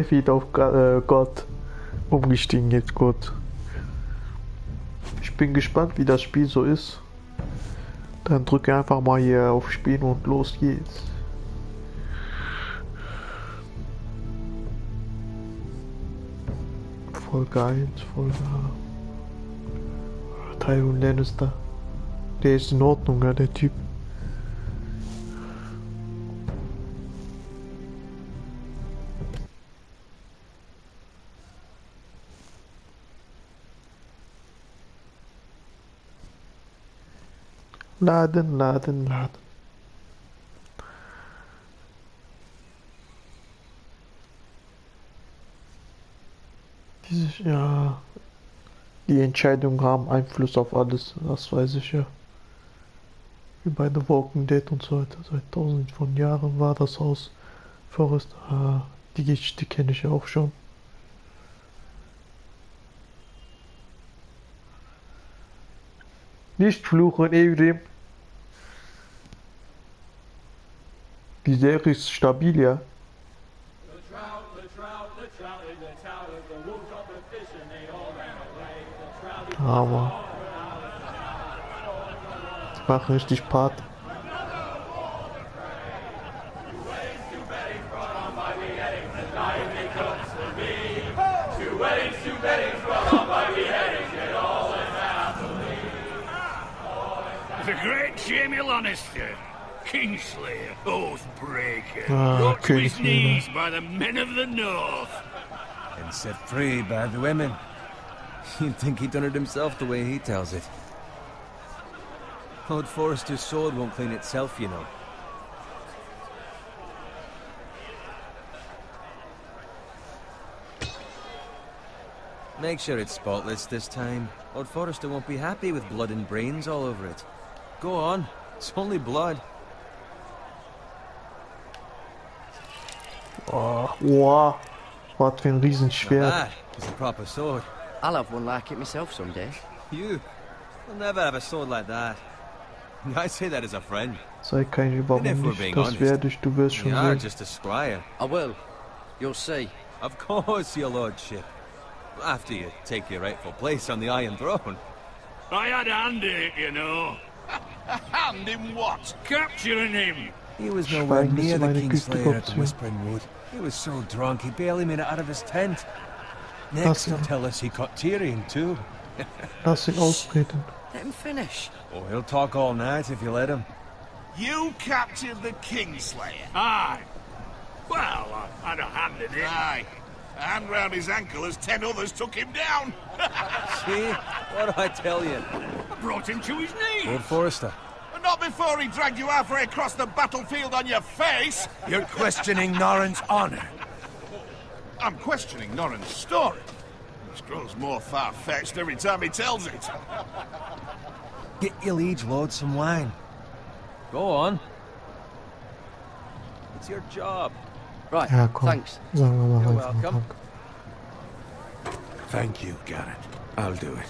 der wieder auf Gott umgestiegen jetzt, Gott. Ich bin gespannt, wie das Spiel so ist. Dann drücke einfach mal hier auf Spielen und los geht's. Folge 1, Folge Tywin Lannister. Der ist in Ordnung, ja, der Typ. Laden. Ja, die Entscheidungen haben Einfluss auf alles, das weiß ich ja. Wie bei The Walking Dead und so weiter. Seit tausenden von Jahren war das Haus Forest. Die Geschichte kenne ich ja auch schon. Nicht fluchen, Evrim. Die Serie ist stabil, ja. Aber die machen richtig Part. The great Jamie Lannister, Kingslayer, Oathbreaker, Ah, brought to his König. knees by the men of the North. And set free by the women. You'd think he'd done it himself the way he tells it. Lord Forrester's sword won't clean itself, you know. Make sure it's spotless this time. Lord Forrester won't be happy with blood and brains all over it. Go on, it's only blood. Oh, wow. Was für ein Riesenschwert. That is a proper sword. I'll have one like it myself someday. You will never have a sword like that. I say that as a friend. Sei kein Überwand nicht, das werde ich, du wirst schon You are sehen. just a squire. I will. You'll see. Of course, your lordship. After you take your rightful place on the Iron Throne. I had a hand in it, you know. A hand in what? Capturing him. He was nowhere Schweigen ist near the meine Kingslayer at the Option. Whispering Wood. He was so drunk he barely made it out of his tent. Next Lass he'll ihn. tell us he caught Tyrion too. Lass ihn ausreden. Let him finish. Oh, he'll talk all night if you let him. You captured the Kingslayer. Aye. Well, I had a hand in it. Aye. A hand round his ankle as 10 others took him down. See? What do I tell you? I brought him to his knees. Lord Forrester. But not before he dragged you halfway across the battlefield on your face. You're questioning Norrin's honor. I'm questioning Norrin's story. Which grows more far-fetched every time he tells it. Get your liege lord some wine. Go on. It's your job. Right, Ja, komm. thanks. Sagen wir mal You're einfach welcome. Dank. Thank you, Garrett. I'll do it.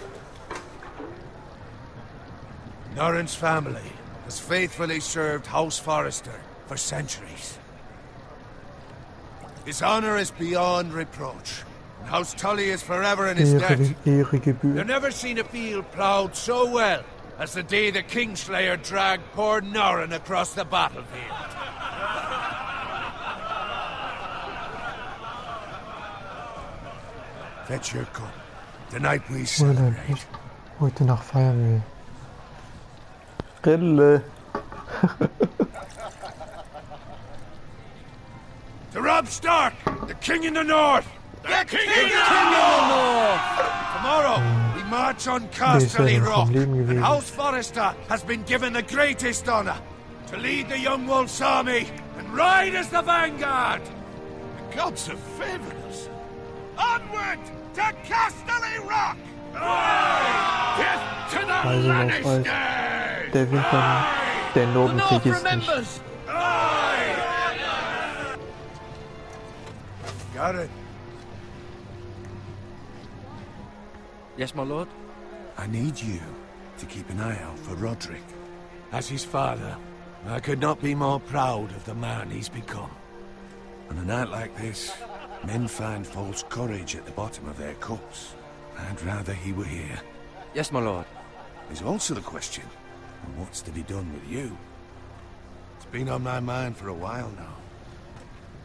Norrin's family has faithfully served House Forrester for centuries. His honor is beyond reproach, and House Tully is forever in his debt. Ehre You've gebührt. never seen a field ploughed so well as the day the Kingslayer dragged poor Norrin across the battlefield. Fetch your cup. Tonight we Oder celebrate. nicht. Heute Nacht feiern wir. Rille. To Robb Stark, the King in the North! The King Tomorrow, we march on Der ist Casterly ja noch Rock, am Leben and gewesen. House Forrester has been given the greatest honor to lead the Young Wolf's army and ride as the vanguard. The gods have favored us. Onward to Casterly Rock! Death to the Reise auf Eis. Lannisters! Der Winter, der Norden vergisst nicht. Garrett, Yes, my lord? I need you to keep an eye out for Roderick. As his father, I could not be more proud of the man he's become. On a night like this, Men find false courage at the bottom of their cups. I'd rather he were here. Yes, my lord. There's also the question of what's to be done with you. It's been on my mind for a while now.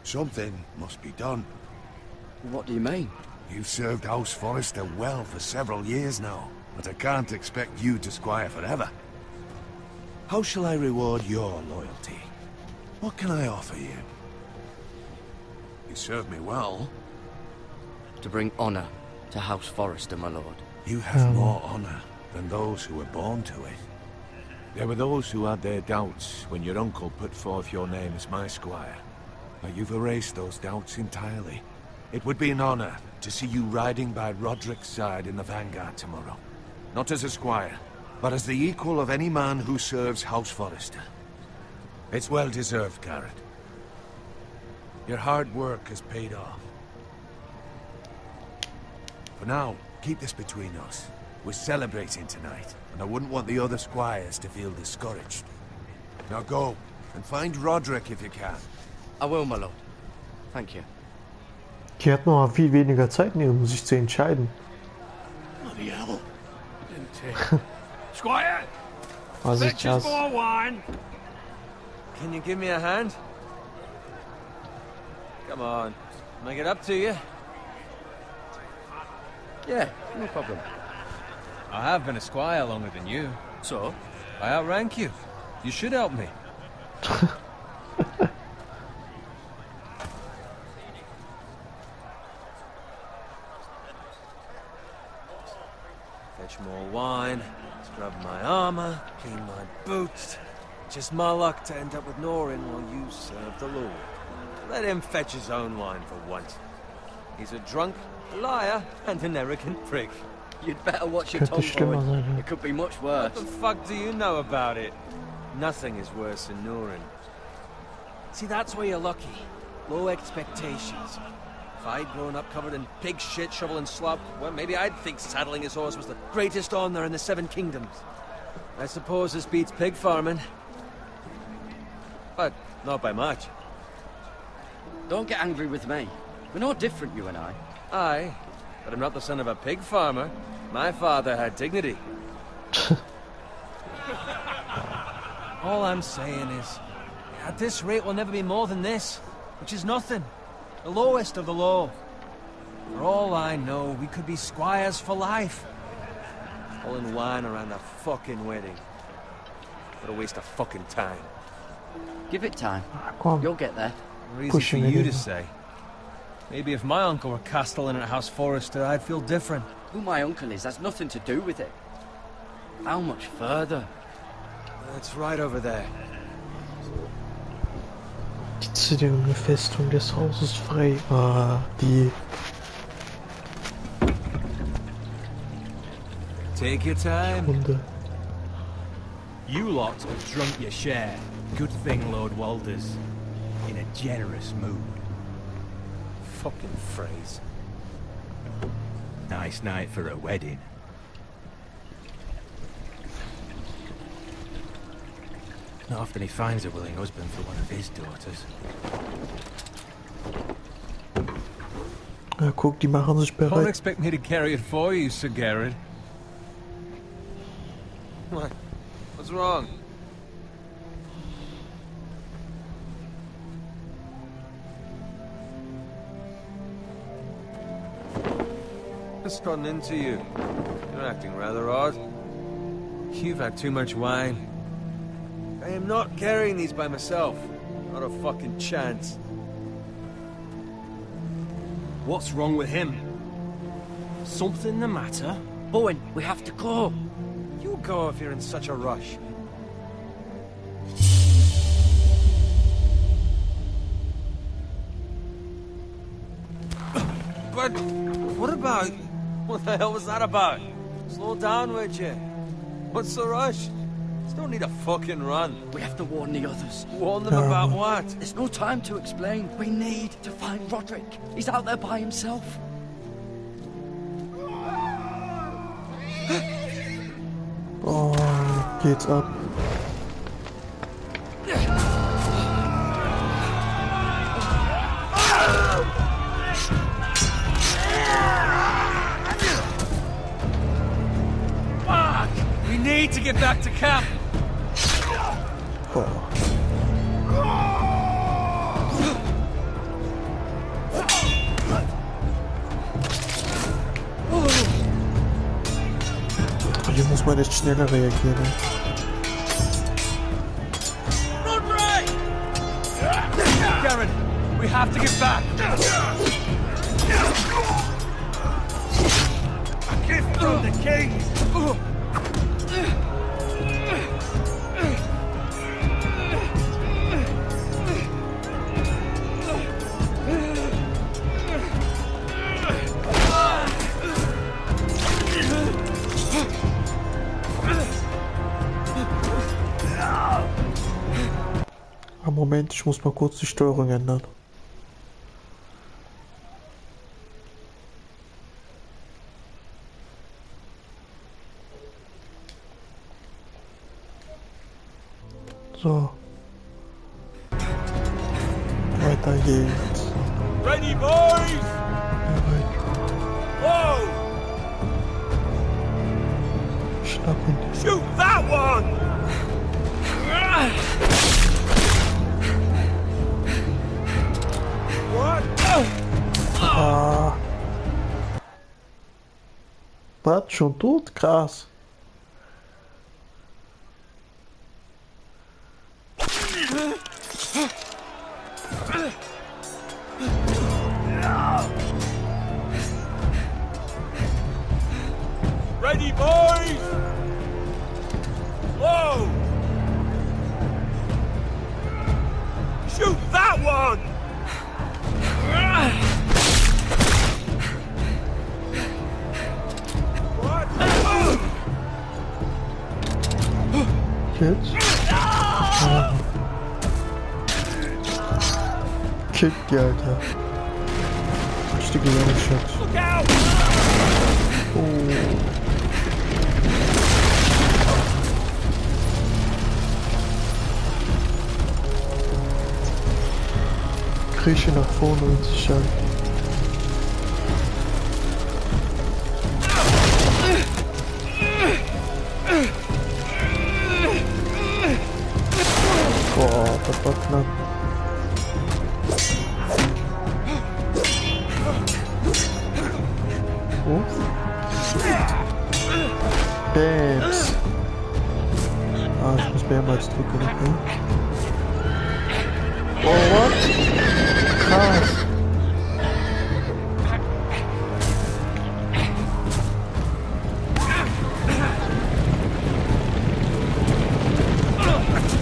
Something must be done. What do you mean? You've served House Forrester well for several years now, but I can't expect you to squire forever. How shall I reward your loyalty? What can I offer you? You served me well. To bring honor to House Forrester, my lord. You have more honor than those who were born to it. There were those who had their doubts when your uncle put forth your name as my squire. But you've erased those doubts entirely. It would be an honor to see you riding by Roderick's side in the vanguard tomorrow. Not as a squire, but as the equal of any man who serves House Forrester. It's well deserved, Garrett. Your hard work has paid off. For now, keep this between us. We're celebrating tonight, and I wouldn't want the other squires to feel discouraged. Now go, and find Roderick if you can. I will, my lord. Thank you. Die hat noch viel weniger Zeit, um sich zu entscheiden. Bloody hell. Didn't Squire! Also Fetches more wine. Can you give me a hand? Come on, make it up to you. Yeah, no problem. I have been a squire longer than you. So? I outrank you. You should help me. Fetch more wine, scrub my armor, clean my boots. Just my luck to end up with Norin while you serve the Lord. Let him fetch his own wine for once. He's a drunk, a liar, and an arrogant prick. You'd better watch your tongue, boy. It could be much worse. What the fuck do you know about it? Nothing is worse than Norin. See, that's where you're lucky. Low expectations. If I'd grown up covered in pig shit, shovel and slop, well, maybe I'd think saddling his horse was the greatest honor in the Seven Kingdoms. I suppose this beats pig farming. But not by much. Don't get angry with me. We're no different, you and I. Aye, but I'm not the son of a pig farmer. My father had dignity. All I'm saying is, at this rate we'll never be more than this, which is nothing. The lowest of the low. For all I know, we could be squires for life. Pulling wine around a fucking wedding. What a waste of fucking time. Give it time. Komm, You'll get there. Easy Pushing for it you in. to say. Maybe if my uncle were castellan at House Forrester, I'd feel different. Who my uncle is has nothing to do with it. How much further? It's right over there. die zitternde Festung des Hauses frei. Die. Take your time. Runde. You lot have drunk your share. Good thing Lord Walder's in a generous mood. Fucking phrase. Nice night for a wedding. Not often he finds a willing husband for one of his daughters. Ja, guck, die machen sich Don't bereit. expect me to carry it for you, Sir Garrett. What? What's wrong? What's gotten into you? You're acting rather odd. You've had too much wine. I am not carrying these by myself. Not a fucking chance. What's wrong with him? Something the matter? Bowen, we have to go. You go if you're in such a rush. But what about... What the hell was that about? Slow down, would you? What's the rush? There's no need to fucking run. We have to warn the others. Warn them about what? There's no time to explain. We need to find Roderick. He's out there by himself. Oh, geht's ab. need to get back to camp. Boah. Hier muss man echt schneller reagieren. Garen, we have to get back. A gift from the king. Moment, ich muss mal kurz die Steuerung ändern. So. Weiter geht's. Ready, boys! Whoa! Schnappen. Shoot that one! What? Ah. Was? Schon tot? Krass. Ready, boys! Whoa! Shoot that one! What? Jetzt? Ah. Kick die, Alter. Richtige Landschafft. Look out! Oh. Grieche nach vorne und sich an. Boah, das war knapp. Oh. Bams. Ah, ich muss mehrmals drücken, okay? Oh, what? Krass.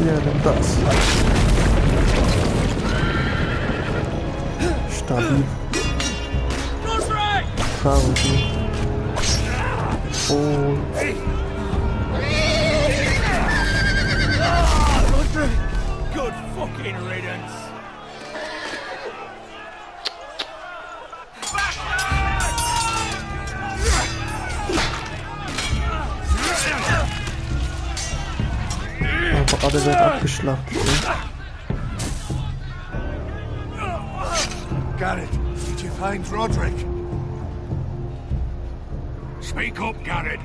Ja, nimm das. Stabil. Traurig. Oh. Good fucking riddance. Aber alle werden abgeschlachtet. Ne? Garrett, did you find Roderick? Speak up, Garrett.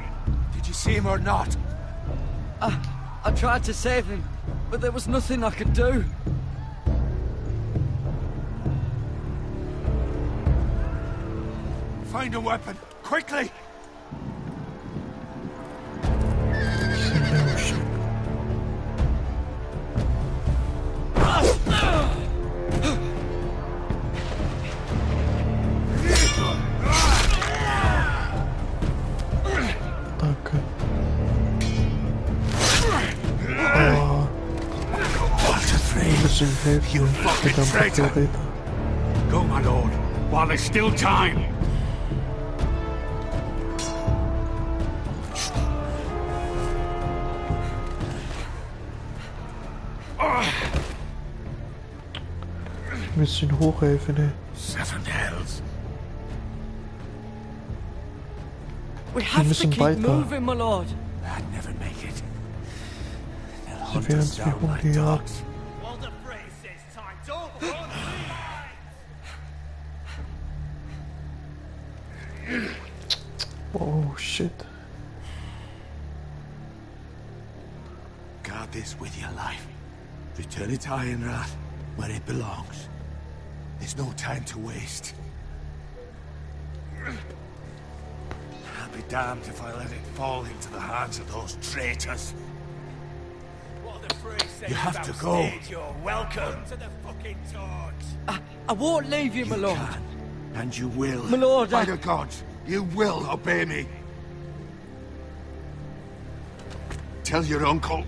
Did you see him or not? I tried to save him, but there was nothing I could do. Find a weapon, quickly! Danke. Oh. Ein bisschen helfen mit einem Verräter. Go, my lord, while there's still time. Ein bisschen hochhelfen, ey. Seven hells. We have to müssen keep weiter. moving, my lord. I'd never make it. They'll Sie hunt werden us uns wie down Hunde like jagen. dogs. Walter Frey says time. Don't run. Oh shit. about this with your life. Return it to Ironrath, where it belongs. There's no time to waste. I'll be damned if I let it fall into the hands of those traitors. You have to go. You're welcome to the fucking torch. I won't leave you, my You lord. can, and you will. My lord, By the gods, you will obey me. Tell your uncle.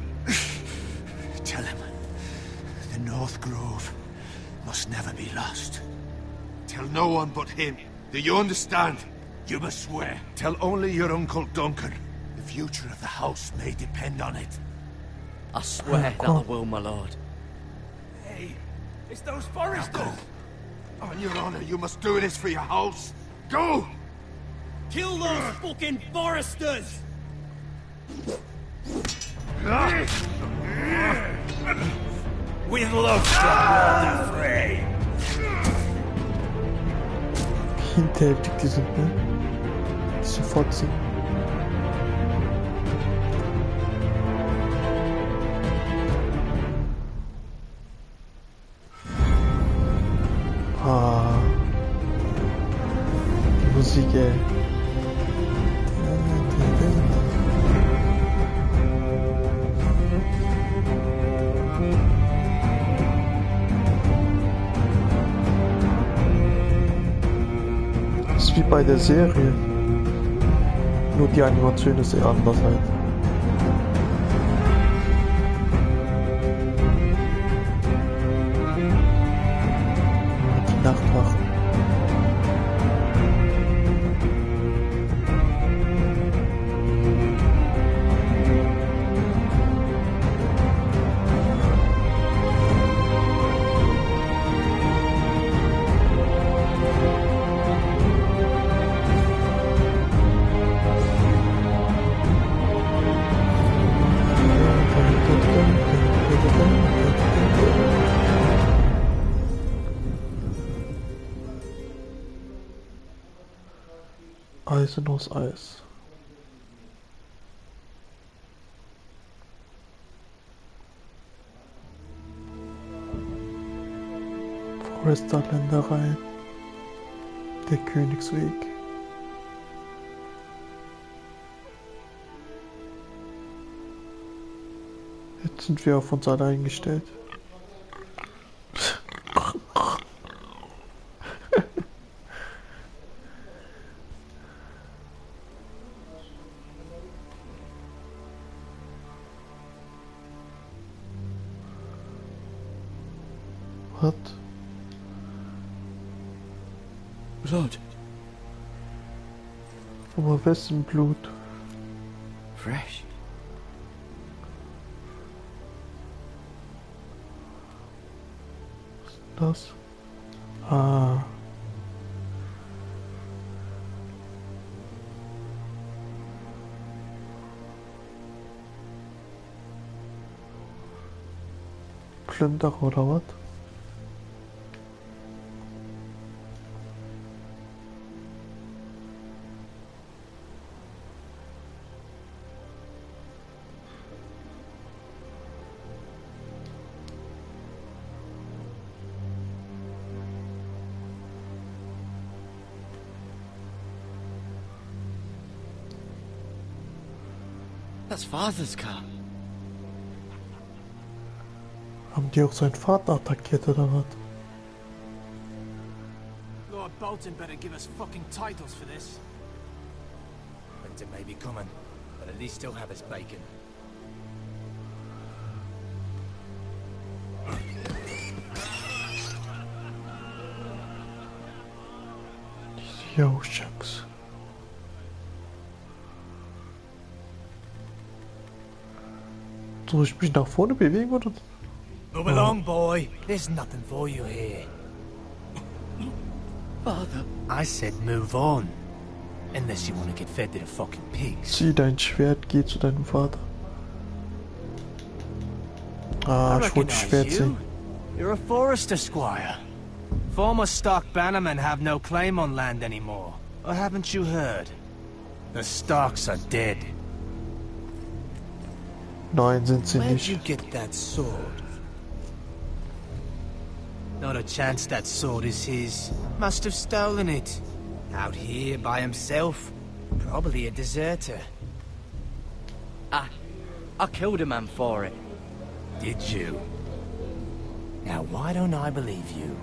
Tell him the North Grove must never be lost. Tell no one but him. Do you understand? You must swear. Tell only your Uncle Duncan. The future of the house may depend on it. I swear that I will, my lord. Hey, it's those foresters. Go. On your honor, you must do this for your house. Go! Kill those fucking foresters. With love from Lord Frey. Hinterhältig die sind, ne? Diese Fotzen. Die Musik, ey. Das ist wie bei der Serie. Nur die Animation ist eher anders halt. Die Nachtwachen. Eisen aus Eis. Forester-Ländereien. Der Königsweg. Jetzt sind wir auf uns allein gestellt. Was? Blood. Aber wessen Blut? Fresh. Was ist das? Ah. Plünderer oder was? That's father's car. Haben die auch seinen Vater attackiert oder was? Lord Bolton better give us fucking titles for this. Winter may be coming, but at least he'll have his bacon. Yo, shucks. Soll ich mich nach vorne bewegen oder? Move along, boy. There's nothing for you here. Father. I said move on. Unless you want to get fed to the fucking pigs. Zieh dein Schwert, geh zu deinem Vater. Ah, I ich wollte recognize Schwert you. sehen. You're a Forester squire. Former Stark bannermen have no claim on land anymore. Or haven't you heard? The Starks are dead. Nein, sind sie Where'd you nicht. get that sword? Not a chance that sword is his. Must have stolen it. Out here by himself. Probably a deserter. I killed a man for it. Did you? Now why don't I believe you?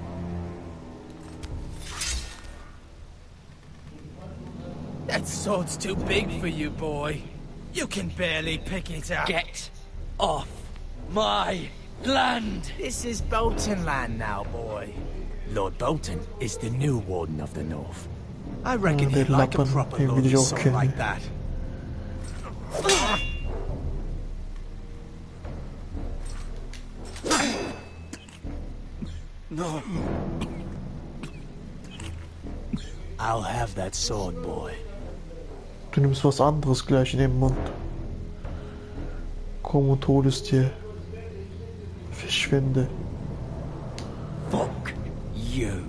That sword's too big for you, boy. You can barely pick it up. Get off my land! This is Bolton land now, boy. Lord Bolton is the new Warden of the North. I reckon he'd like a proper lordly sword like that. No. I'll have that sword, boy. Du nimmst was anderes gleich in den Mund. Komm und hol es dir. Verschwinde. Fuck you.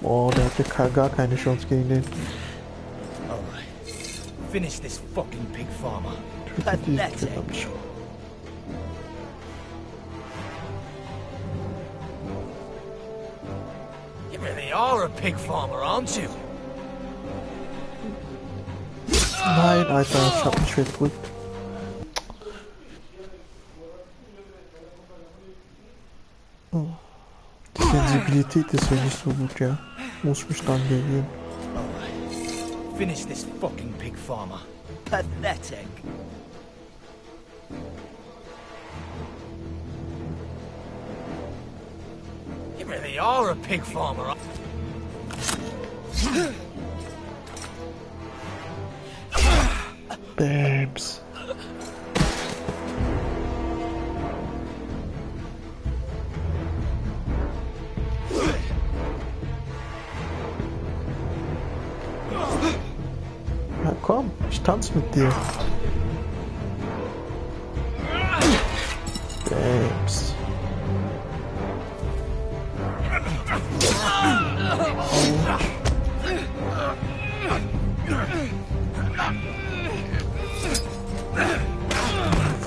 Oh, der hatte gar keine Chance gegen den. Alright. Finish this fucking pig farmer. Pathetic. You really are a pig farmer, aren't you? Nein, Alter, ich hab mich verdrückt. Oh. Die Sensibilität ist ja nicht so gut, ja. Muss mich dann geben. Alright. Finish this fucking pig farmer. Pathetic. You really are a pig farmer. Babes. Ja, komm, ich tanz mit dir. Babes.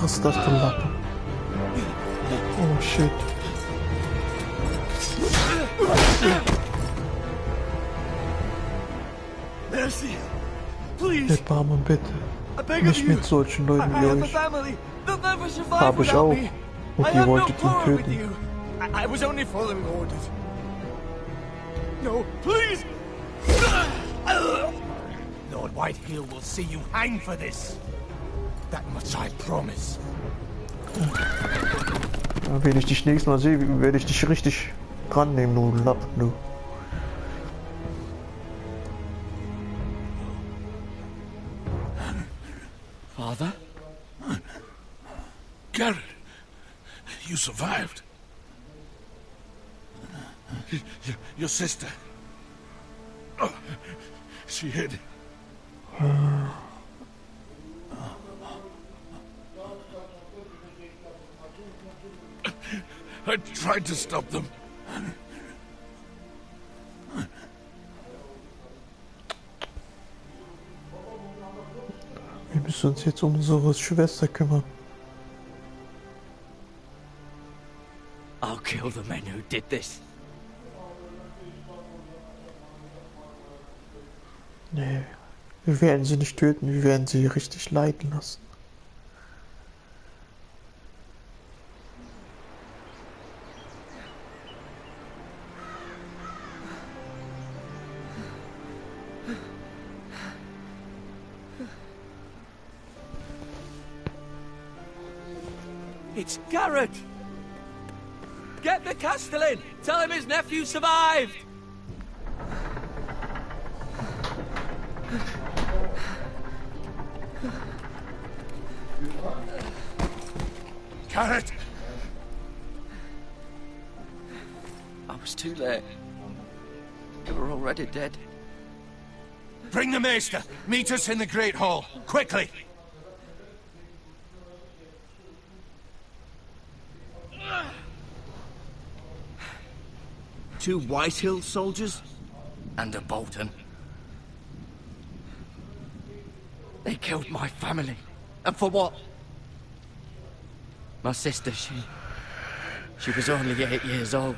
Was ist das für ein Lappen? Oh shit. Mercy. Please. Erbarmen bitte. I beg of Nicht you. mit solchen Leuten I wie have a euch. family. They'll never survive Hab ich without auch. me. Und I ihr have no wolltet ihn quarrel with töten. you. I was only following orders. No, please. Lord Whitehill will see you hang for this. That much I promise. Ja, wenn ich dich nächstes Mal sehe, werde ich dich richtig dran nehmen, du Lappen, du. Father? Garrett, you survived. Your sister. Oh, she hid. I tried to stop them. Wir müssen uns jetzt um unsere Schwester kümmern. I'll kill the men who did this. Nee, wir werden sie nicht töten, wir werden sie richtig leiden lassen. It's Garrett! Get the Castellan! Tell him his nephew survived! Garrett! I was too late. They were already dead. Bring the maester. Meet us in the Great Hall. Quickly! 2 Whitehill soldiers? And a Bolton. They killed my family. And for what? My sister, she was only 8 years old.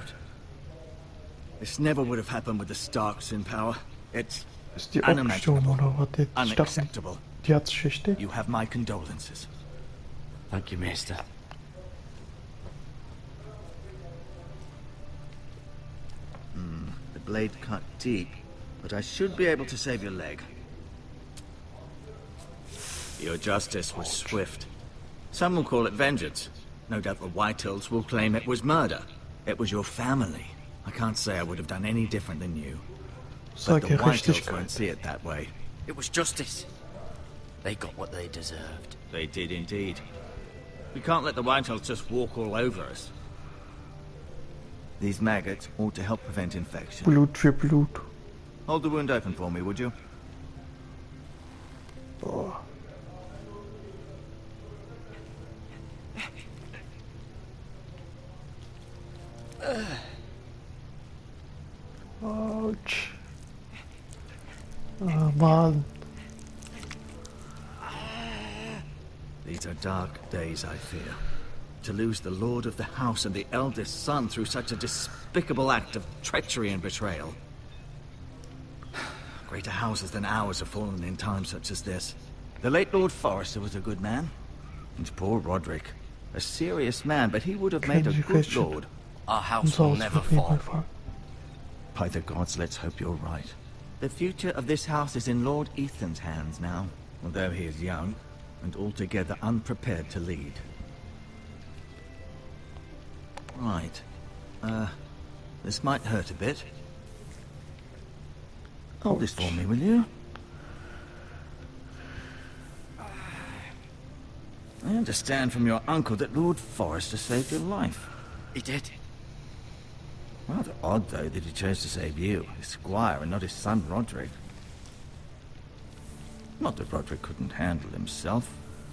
This never would have happened with the Starks in power. It's Ist die auch gestorben oder was? Ich dachte, unacceptable. die hat sich richtig. You have my condolences. Thank you, Maester. The blade cut deep, but I should be able to save your leg. Your justice was swift. Some will call it vengeance. No doubt the Whitehills will claim it was murder. It was your family. I can't say I would have done any different than you. But Sag the ja Whitehills Gerechtigkeit. won't see it that way. It was justice. They got what they deserved. They did indeed. We can't let the Whitehills just walk all over us. These maggots ought to help prevent infection. Blut für Blut. Hold the wound open for me, would you? Boah. Ouch. Ah, Mann. These are dark days, I fear. To lose the lord of the house and the eldest son through such a despicable act of treachery and betrayal. Greater houses than ours have fallen in times such as this. The late Lord Forrester was a good man. And poor Roderick. A serious man, but he would have made a good lord. Our house Unser will Haus never wird niemals fall. fallen. By the gods, let's hope you're right. The future of this house is in Lord Ethan's hands now, although he is young and altogether unprepared to lead. Right. This might hurt a bit. Hold this for me, will you? I understand from your uncle that Lord Forrester saved your life. He did. Rather odd, though, that he chose to save you, his squire, and not his son Roderick. Not that Roderick couldn't handle himself.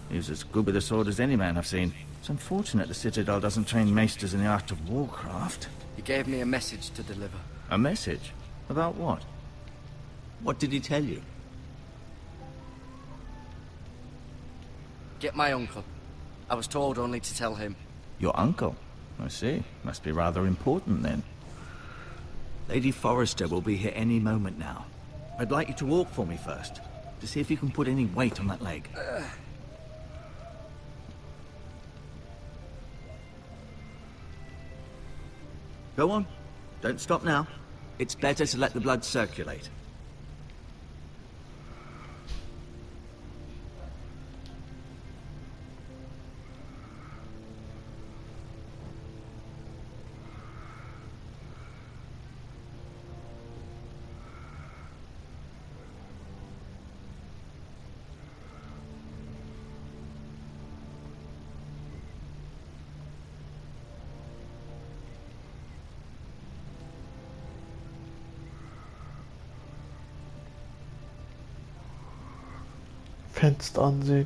He was as good with a sword as any man I've seen. It's unfortunate the Citadel doesn't train maesters in the art of warcraft. He gave me a message to deliver. A message? About what? What did he tell you? Get my uncle. I was told only to tell him. Your uncle? I see. Must be rather important, then. Lady Forrester will be here any moment now. I'd like you to walk for me first, to see if you can put any weight on that leg. Go on. Don't stop now. It's better to let the blood circulate. Fenster ansehen.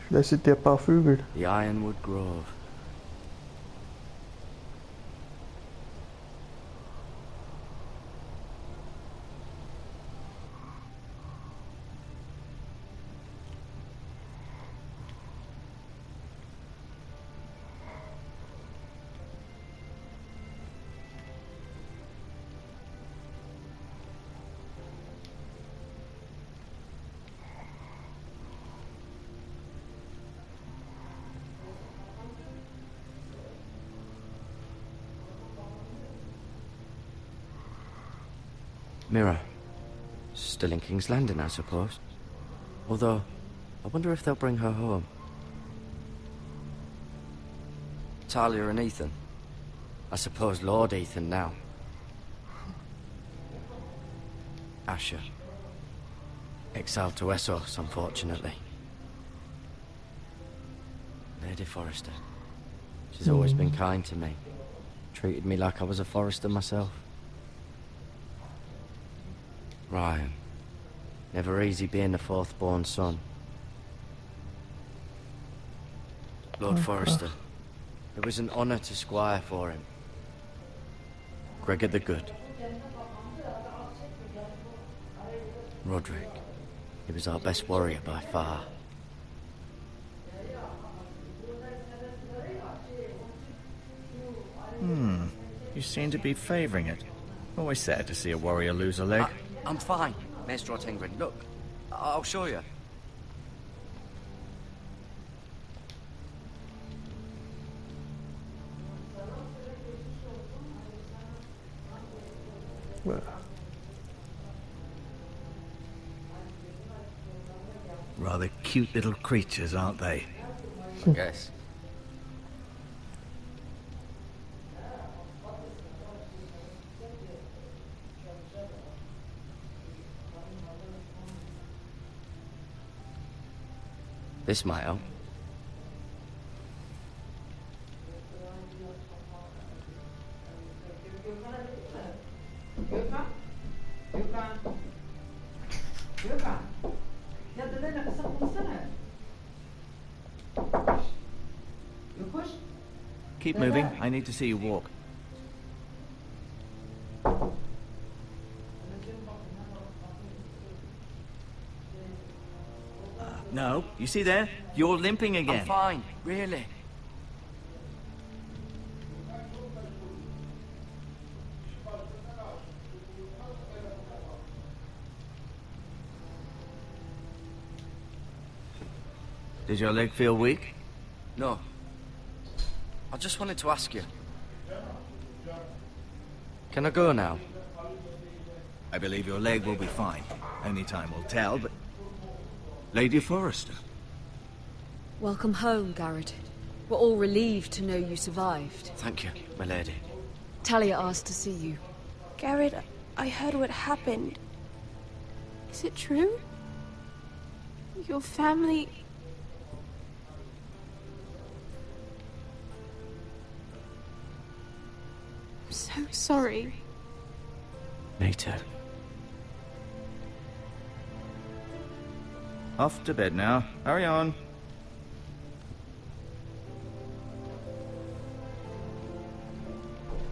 Vielleicht sind der paar Vögel. The Ironwood Grove. Mirror. Still in King's Landing, I suppose. Although, I wonder if they'll bring her home. Talia and Ethan. I suppose Lord Ethan now. Asher. Exiled to Essos, unfortunately. Lady Forrester. She's always been kind to me. Treated me like I was a Forrester myself. Ryan. Never easy being the fourth-born son. Lord Forrester. It was an honour to squire for him. Gregor the Good. Roderick. He was our best warrior by far. You seem to be favouring it. Always sad to see a warrior lose a leg. I'm fine, Maestro Tengrin. Look, I'll show you. Rather cute little creatures, aren't they? I guess. This might help. Keep moving. I need to see you walk. No, you see there? You're limping again. I'm fine, really. Does your leg feel weak? No. I just wanted to ask you. Can I go now? I believe your leg will be fine. Only time will tell, but... Lady Forrester. Welcome home, Garrett. We're all relieved to know you survived. Thank you, my lady. Talia asked to see you. Garrett, I heard what happened. Is it true? Your family... I'm so sorry. Me too. Off to bed now. Hurry on.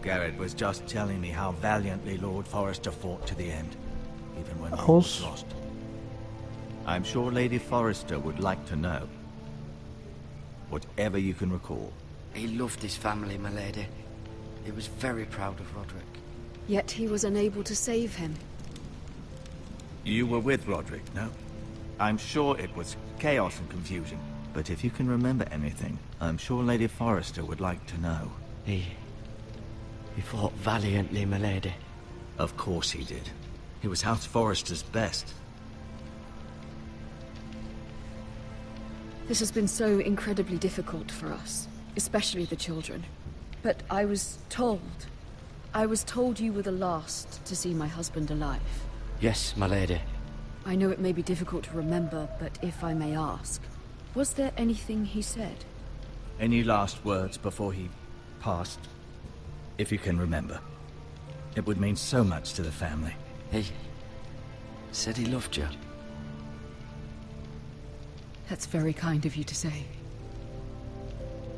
Garrett was just telling me how valiantly Lord Forrester fought to the end, even when all was lost. I'm sure Lady Forrester would like to know. Whatever you can recall. He loved his family, my lady. He was very proud of Roderick. Yet he was unable to save him. You were with Roderick, no? I'm sure it was chaos and confusion. But if you can remember anything, I'm sure Lady Forrester would like to know. He fought valiantly, my lady. Of course he did. He was House Forrester's best. This has been so incredibly difficult for us, especially the children. But I was told you were the last to see my husband alive. Yes, my lady. I know it may be difficult to remember, but if I may ask, was there anything he said? Any last words before he passed? If you can remember. It would mean so much to the family. He said he loved you. That's very kind of you to say.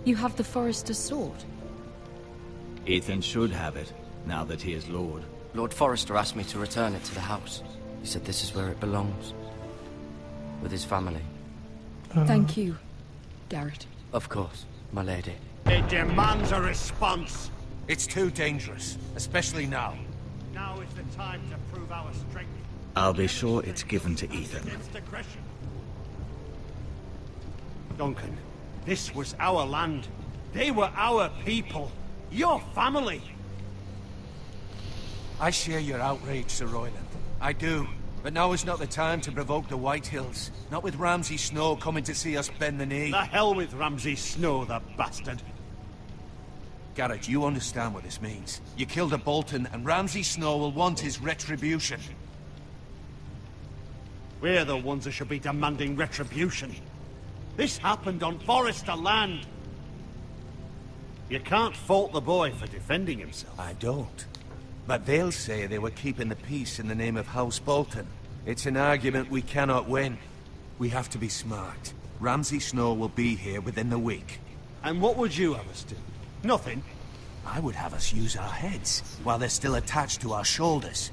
You have the Forrester's sword. Ethan should have it, now that he is Lord. Lord Forrester asked me to return it to the house. He said this is where it belongs. With his family. Thank you, Garrett. Of course, my lady. It demands a response. It's too dangerous, especially now. Now is the time to prove our strength. I'll be sure it's given to Ethan. Against aggression. Duncan, this was our land. They were our people. Your family. I share your outrage, Sir Royland. I do. But now is not the time to provoke the Whitehills. Not with Ramsay Snow coming to see us bend the knee. The hell with Ramsay Snow, the bastard. Garrett, you understand what this means. You killed a Bolton, and Ramsay Snow will want his retribution. We're the ones that should be demanding retribution. This happened on Forrester land. You can't fault the boy for defending himself. I don't. But they'll say they were keeping the peace in the name of House Bolton. It's an argument we cannot win. We have to be smart. Ramsay Snow will be here within the week. And what would you have us do? Nothing. I would have us use our heads while they're still attached to our shoulders.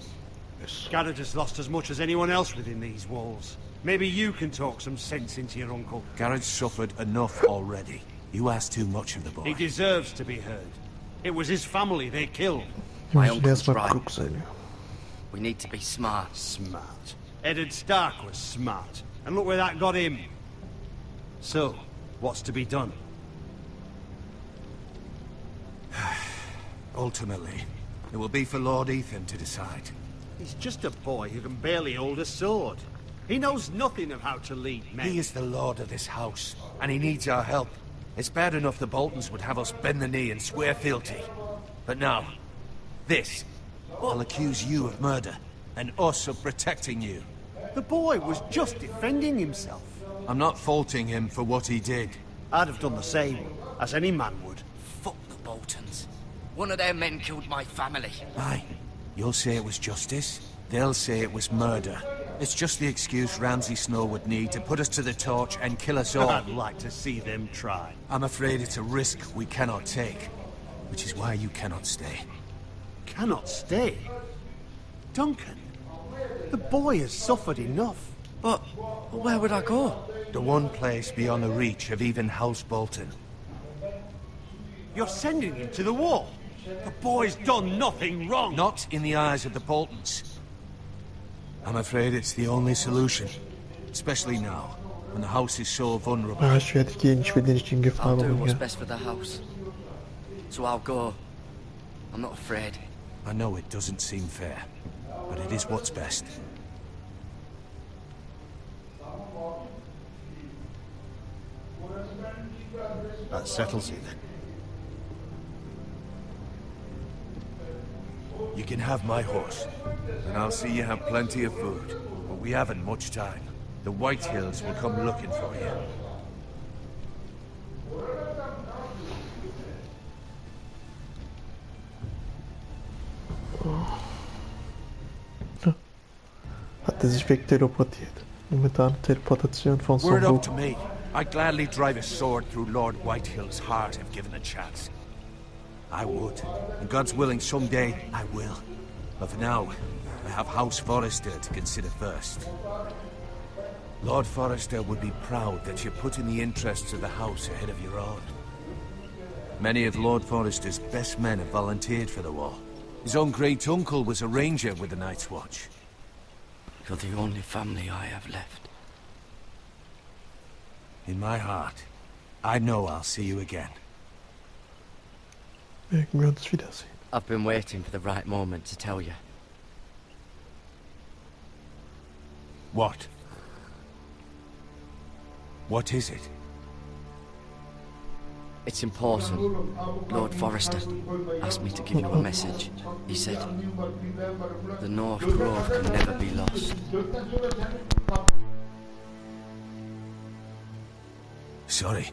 Garrett has lost as much as anyone else within these walls. Maybe you can talk some sense into your uncle. Garrett's suffered enough already. You ask too much of the boy. He deserves to be heard. It was his family they killed. My Yüzüne uncle's yazmak right. çok sayılıyor. We need to be smart. Smart. Eddard Stark was smart. And look where that got him. So, what's to be done? Ultimately, it will be for Lord Ethan to decide. He's just a boy who can barely hold a sword. He knows nothing of how to lead men. He is the lord of this house, and he needs our help. It's bad enough the Boltons would have us bend the knee and swear fealty. But now, this. I'll accuse you of murder, and us of protecting you. The boy was just defending himself. I'm not faulting him for what he did. I'd have done the same, as any man would. Fuck the Boltons. One of their men killed my family. Aye. You'll say it was justice. They'll say it was murder. It's just the excuse Ramsay Snow would need to put us to the torch and kill us all. I'd like to see them try. I'm afraid it's a risk we cannot take, which is why you cannot stay. Cannot stay? Duncan, the boy has suffered enough. But where would I go? The one place beyond the reach of even House Bolton. You're sending him to the war. The boy's done nothing wrong. Not in the eyes of the Boltons. I'm afraid it's the only solution. Especially now, when the house is so vulnerable. Ağaç verdik hiçbir için I'll gefallen do olun what's ya. best for the house. So I'll go. I'm not afraid. I know it doesn't seem fair, but it is what's best. That settles it then. You can have my horse, and I'll see you have plenty of food. But we haven't much time. The White Hills will come looking for you. Hat er sich wegteleportiert. Momentan Teleportation von Were it Songo. up to me, I'd gladly drive a sword through Lord Whitehill's heart if given the chance. I would. And God's willing, someday I will. But for now, I have House Forrester to consider first. Lord Forrester would be proud that you're putting the interests of the house ahead of your own. Many of Lord Forrester's best men have volunteered for the war. His own great-uncle was a ranger with the Night's Watch. You're the only family I have left. In my heart, I know I'll see you again. Werden wir uns wiedersehen. I've been waiting for the right moment to tell you. What? What is it? It's important. Lord Forrester asked me to give you a message. He said, the North Grove can never be lost. Sorry,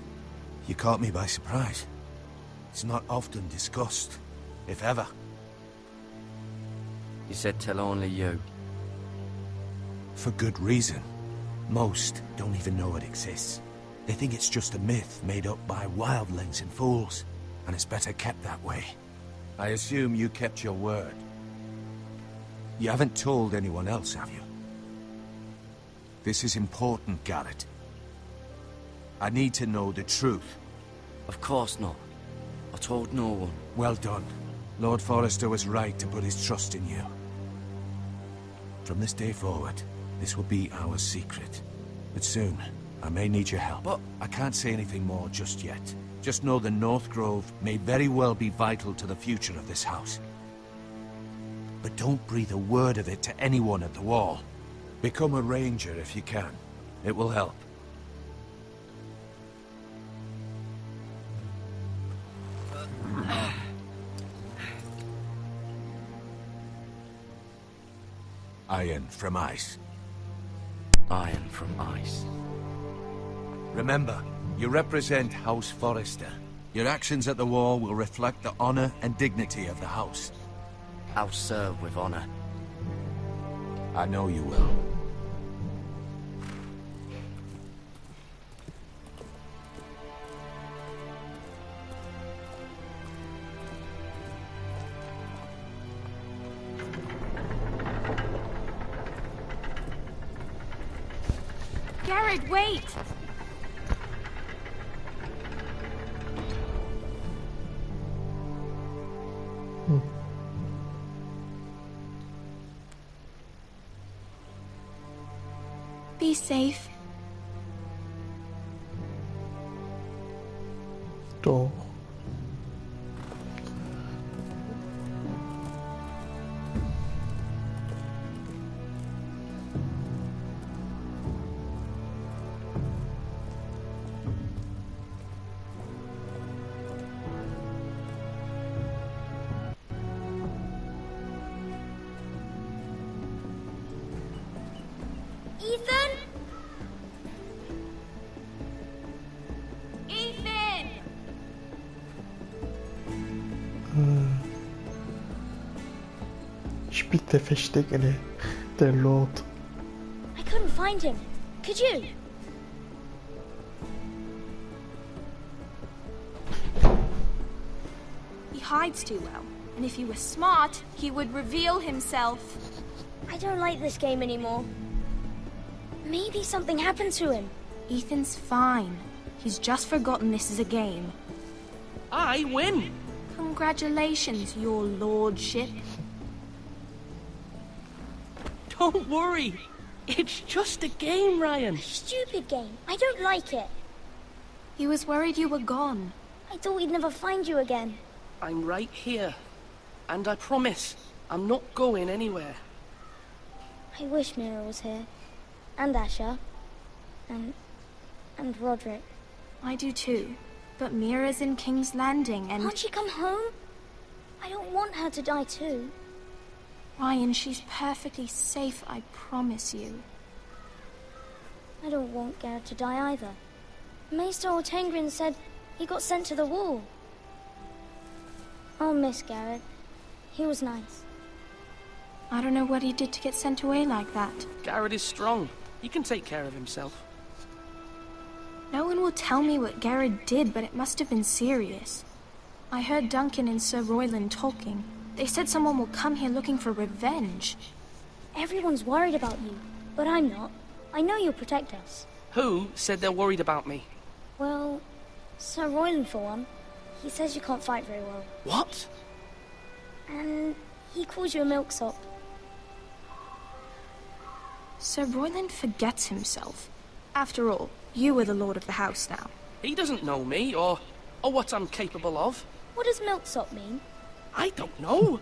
you caught me by surprise. It's not often discussed, if ever. He said tell only you. For good reason. Most don't even know it exists. They think it's just a myth made up by wildlings and fools, and it's better kept that way. I assume you kept your word. You haven't told anyone else, have you? This is important, Garrett. I need to know the truth. Of course not. I told no one. Well done. Lord Forrester was right to put his trust in you. From this day forward, this will be our secret. But soon, I may need your help. But I can't say anything more just yet. Just know the North Grove may very well be vital to the future of this house. But don't breathe a word of it to anyone at the Wall. Become a ranger if you can. It will help. Iron from ice. Iron from ice. Remember, you represent House Forrester. Your actions at the war will reflect the honor and dignity of the house. I'll serve with honor. I know you will. Garrett, wait! Be safe. Doch. Ethan? Ethan! Spielt der Versteck, der Lord. I couldn't find him. Could you? He hides too well, and if he were smart, he would reveal himself. I don't like this game anymore. Maybe something happened to him. Ethan's fine. He's just forgotten this is a game. I win! Congratulations, your lordship. Don't worry. It's just a game, Ryan. Stupid game. I don't like it. He was worried you were gone. I thought we'd never find you again. I'm right here. And I promise, I'm not going anywhere. I wish Mira was here. And Asher. And Roderick. I do too. But Mira's in King's Landing and... Can't she come home? I don't want her to die too. Ryan, she's perfectly safe, I promise you. I don't want Garrett to die either. Maester Ortengrin said he got sent to the wall. I'll miss Garrett. He was nice. I don't know what he did to get sent away like that. Garrett is strong. He can take care of himself. No one will tell me what Garrett did, but it must have been serious. I heard Duncan and Sir Royland talking. They said someone will come here looking for revenge. Everyone's worried about you, but I'm not. I know you'll protect us. Who said they're worried about me? Well, Sir Royland for one. He says you can't fight very well. What? And he calls you a milksop. Sir Royland forgets himself. After all, you are the lord of the house now. He doesn't know me, or what I'm capable of. What does milksop mean? I don't know,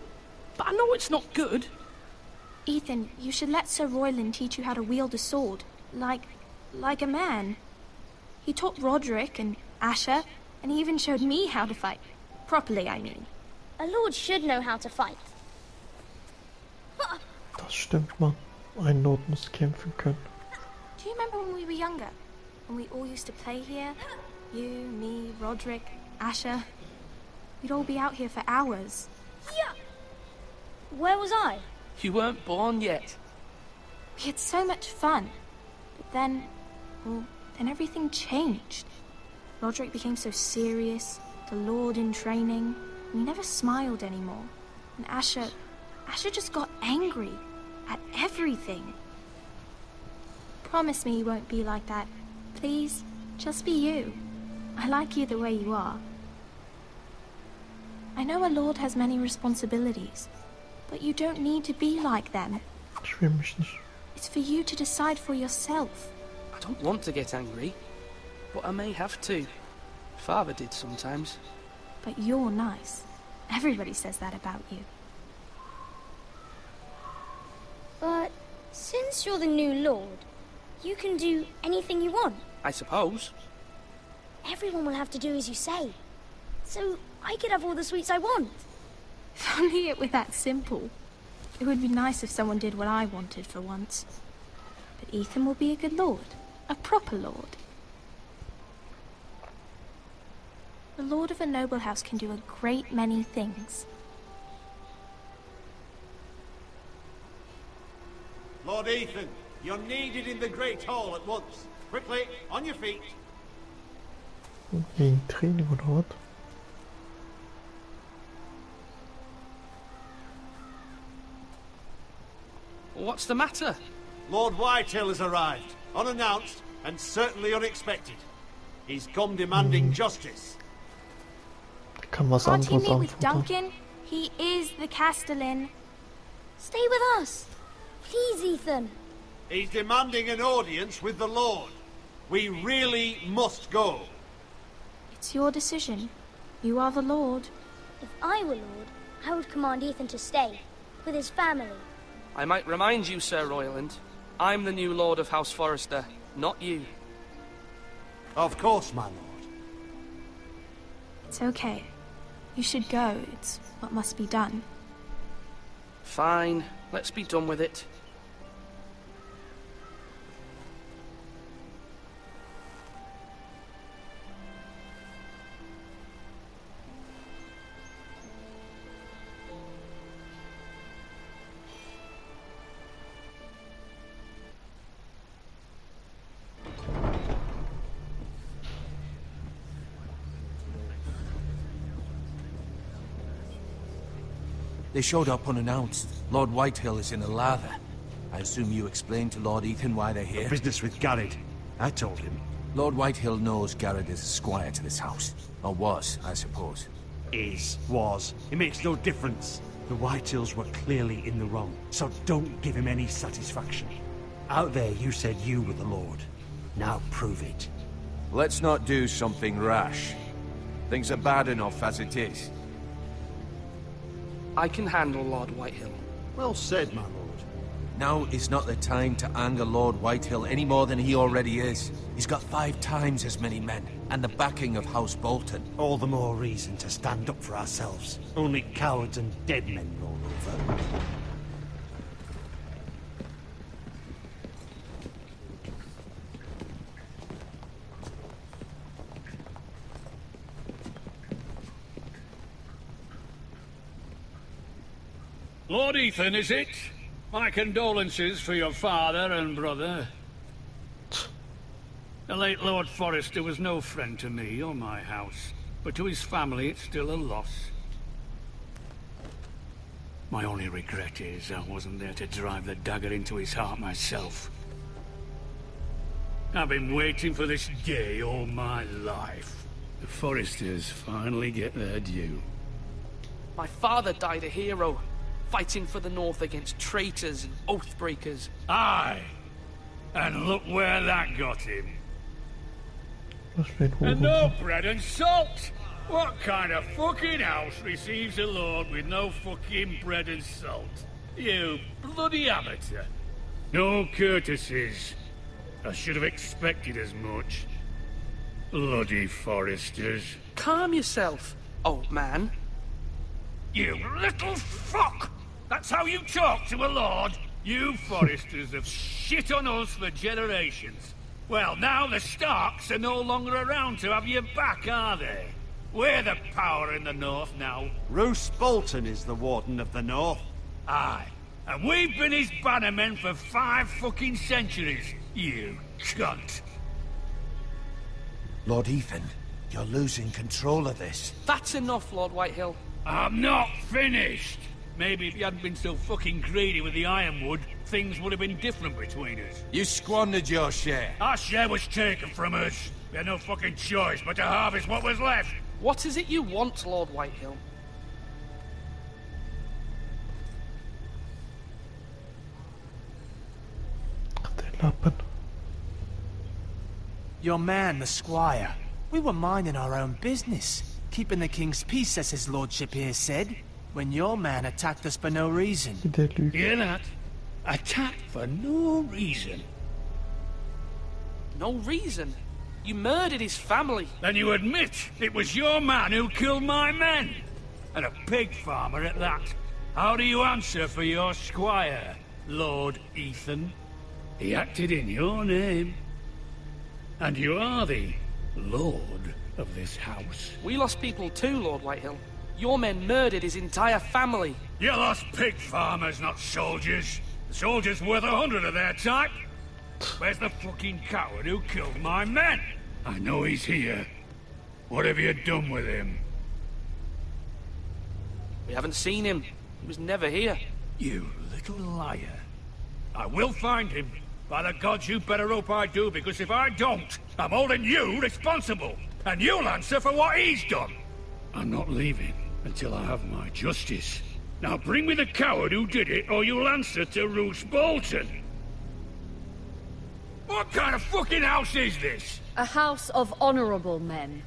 but I know it's not good. Ethan, you should let Sir Royland teach you how to wield a sword, like a man. He taught Roderick and Asher, and he even showed me how to fight. Properly, I mean. A lord should know how to fight. Das stimmt, Mann. Ein Lord muss kämpfen können. Do you remember when we were younger? When we all used to play here? You, me, Roderick, Asher. We'd all be out here for hours. Yeah. Where was I? You weren't born yet. We had so much fun. But then, well, then everything changed. Roderick became so serious, the Lord in training, and he never smiled anymore. And Asher just got angry at everything. Promise me you won't be like that. Please, just be you. I like you the way you are. I know a lord has many responsibilities, but you don't need to be like them. Ich will mich nicht. It's for you to decide for yourself. I don't want to get angry, but I may have to. Father did sometimes. But you're nice. Everybody says that about you. But since you're the new lord, you can do anything you want. I suppose. Everyone will have to do as you say. So I could have all the sweets I want. If only it were that simple. It would be nice if someone did what I wanted for once. But Ethan will be a good lord. A proper lord. The lord of a noble house can do a great many things. Lord Ethan, you're needed in the Great Hall at once. Quickly, on your feet. Wegen Training oder was? What's the matter? Lord Whitehill has arrived, unannounced, and certainly unexpected. He's come demanding justice. Kann was Can't he anderes meet with antworten. Duncan? He is the Castellan. Stay with us. Please, Ethan. He's demanding an audience with the Lord. We really must go. It's your decision. You are the Lord. If I were Lord, I would command Ethan to stay with his family. I might remind you, Sir Royland, I'm the new Lord of House Forrester, not you. Of course, my lord. It's okay. You should go. It's what must be done. Fine, let's be done with it. They showed up unannounced. Lord Whitehill is in a lather. I assume you explained to Lord Ethan why they're here? Business with Garrett. I told him. Lord Whitehill knows Garrett is a squire to this house. Or was, I suppose. Was. It makes no difference. The Whitehills were clearly in the wrong, so don't give him any satisfaction. Out there you said you were the Lord. Now prove it. Let's not do something rash. Things are bad enough as it is. I can handle Lord Whitehill. Well said, my lord. Now is not the time to anger Lord Whitehill any more than he already is. He's got 5 times as many men, and the backing of House Bolton. All the more reason to stand up for ourselves. Only cowards and dead men roll over. Lord Ethan, is it? My condolences for your father and brother. The late Lord Forrester was no friend to me or my house, but to his family it's still a loss. My only regret is I wasn't there to drive the dagger into his heart myself. I've been waiting for this day all my life. The Forresters finally get their due. My father died a hero, fighting for the North against traitors and oath-breakers. Aye! And look where that got him. And no bread and salt! What kind of fucking house receives a lord with no fucking bread and salt? You bloody amateur. No courtesies. I should have expected as much. Bloody Forresters. Calm yourself, old man. You little fuck! That's how you talk to a lord? You Forresters have shit on us for generations. Well, now the Starks are no longer around to have your back, are they? We're the power in the North now. Roose Bolton is the Warden of the North. Aye. And we've been his bannermen for 5 fucking centuries, you cunt. Lord Ethan, you're losing control of this. That's enough, Lord Whitehill. I'm not finished. Maybe if you hadn't been so fucking greedy with the ironwood, things would have been different between us. You squandered your share. Our share was taken from us. We had no fucking choice but to harvest what was left. What is it you want, Lord Whitehill? Your man, the squire. We were minding our own business, keeping the king's peace, as his lordship here said, when your man attacked us for no reason. Hear that? Attacked for no reason. No reason? You murdered his family. Then you admit it was your man who killed my men. And a pig farmer at that. How do you answer for your squire, Lord Ethan? He acted in your name. And you are the lord of this house. We lost people too, Lord Whitehill. Your men murdered his entire family. You lost pig farmers, not soldiers. The soldiers worth 100 of their type. Where's the fucking coward who killed my men? I know he's here. What have you done with him? We haven't seen him. He was never here. You little liar. I will find him, By the gods, you better hope I do, because if I don't, I'm holding you responsible. And you'll answer for what he's done. I'm not leaving until I have my justice. Now bring me the coward who did it, or you'll answer to Roose Bolton. What kind of fucking house is this? A house of honorable men.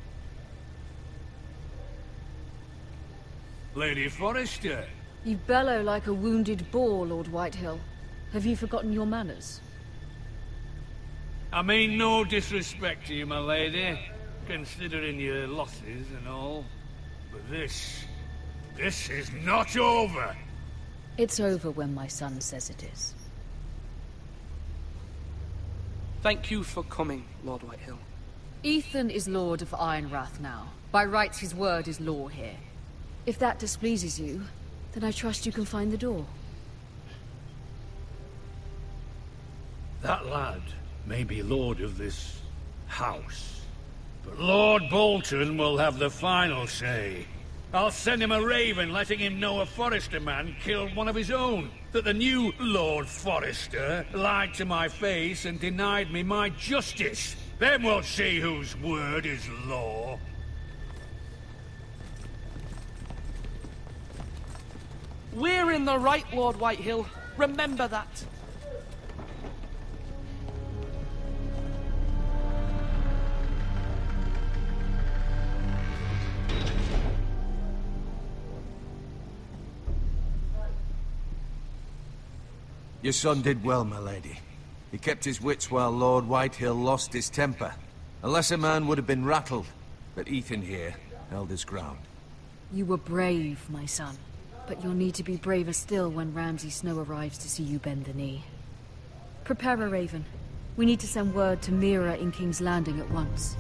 Lady Forrester. You bellow like a wounded boar, Lord Whitehill. Have you forgotten your manners? I mean no disrespect to you, my lady, considering your losses and all. But this is not over. It's over when my son says it is. Thank you for coming, Lord Whitehill. Ethan is Lord of Ironrath now. By rights, his word is law here. If that displeases you, then I trust you can find the door. That lad may be lord of this house, but Lord Bolton will have the final say. I'll send him a raven letting him know a Forrester man killed one of his own, that the new Lord Forrester lied to my face and denied me my justice. Then we'll see whose word is law. We're in the right, Lord Whitehill. Remember that. Your son did well, my lady. He kept his wits while Lord Whitehill lost his temper. A lesser man would have been rattled, but Ethan here held his ground. You were brave, my son. But you'll need to be braver still when Ramsay Snow arrives to see you bend the knee. Prepare a raven. We need to send word to Mira in King's Landing at once.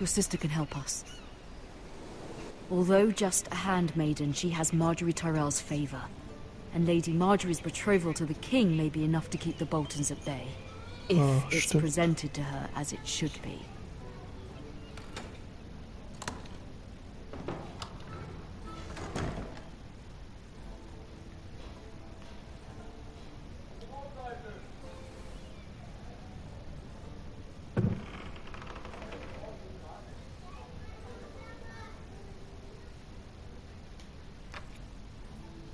Your sister can help us. Although just a handmaiden, she has Marjorie Tyrell's favor. And Lady Marjorie's betrothal to the king may be enough to keep the Boltons at bay. If it's presented to her as it should be.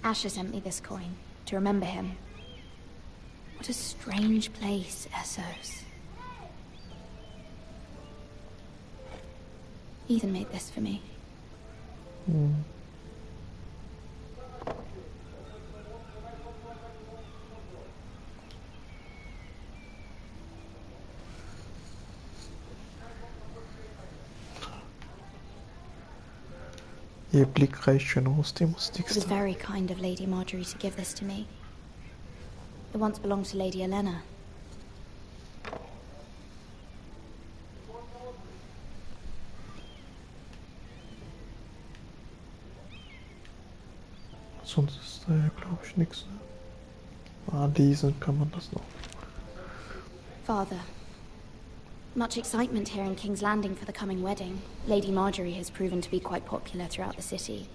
Asher sent me this coin to remember him. What a strange place, Essos. Ethan made this for me. Ihr Blick reicht schon aus, dem It was Mustigste. very kind of Lady Marjorie to give this to me. It once belonged to Lady Elena. Sonst ist da ja, glaube ich, nichts. Lesen kann man das noch. Father, much excitement here in King's Landing for the coming wedding. Lady Marjorie has proven to be quite popular throughout the city.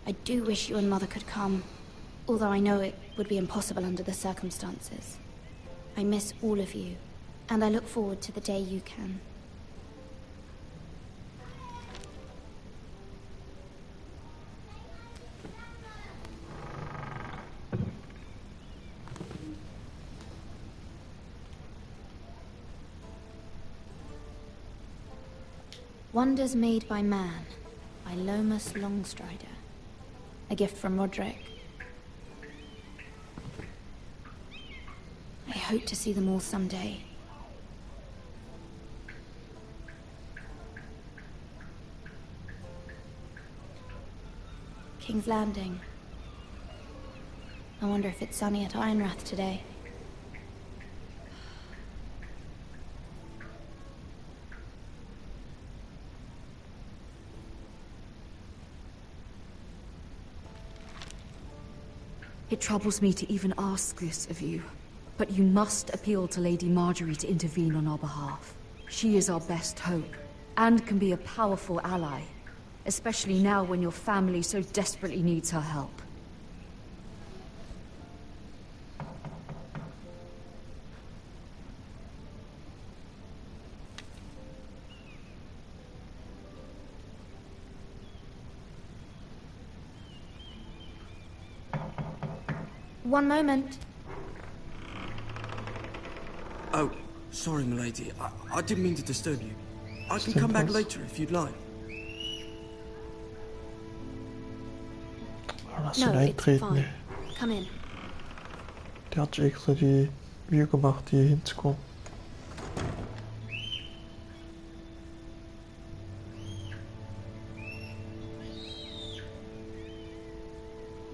I do wish you and Mother could come, although I know it would be impossible under the circumstances. I miss all of you, and I look forward to the day you can. Wonders Made by Man, by Lomas Longstrider. A gift from Roderick. I hope to see them all someday. King's Landing. I wonder if it's sunny at Ironrath today. It troubles me to even ask this of you, but you must appeal to Lady Marjorie to intervene on our behalf. She is our best hope, and can be a powerful ally. especially now when your family so desperately needs her help. One moment. Oh, sorry, milady. I didn't mean to disturb you. I can come back later if you'd like. Lass ihn eintreten, ey. Come in. Der hat sich extra die Mühe gemacht, hier hinzukommen.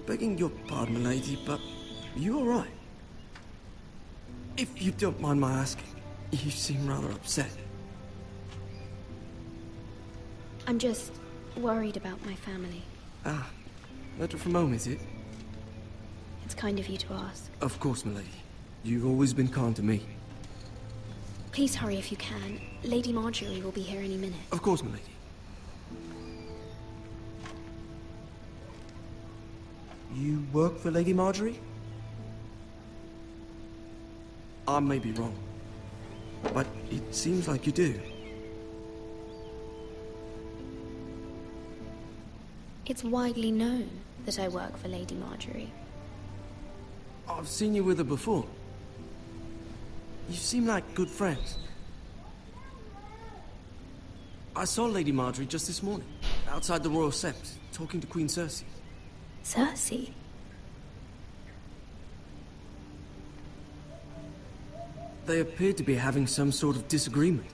Begging your pardon, milady, but you all right? If you don't mind my asking, you seem rather upset. I'm just worried about my family. Ah, letter from home, is it? It's kind of you to ask. Of course, milady. You've always been kind to me. Please hurry if you can. Lady Marjorie will be here any minute. Of course, milady. You work for Lady Marjorie? I may be wrong, but it seems like you do. It's widely known that I work for Lady Marjorie. I've seen you with her before. You seem like good friends. I saw Lady Marjorie just this morning, outside the Royal Sept, talking to Queen Cersei. Cersei? They appeared to be having some sort of disagreement.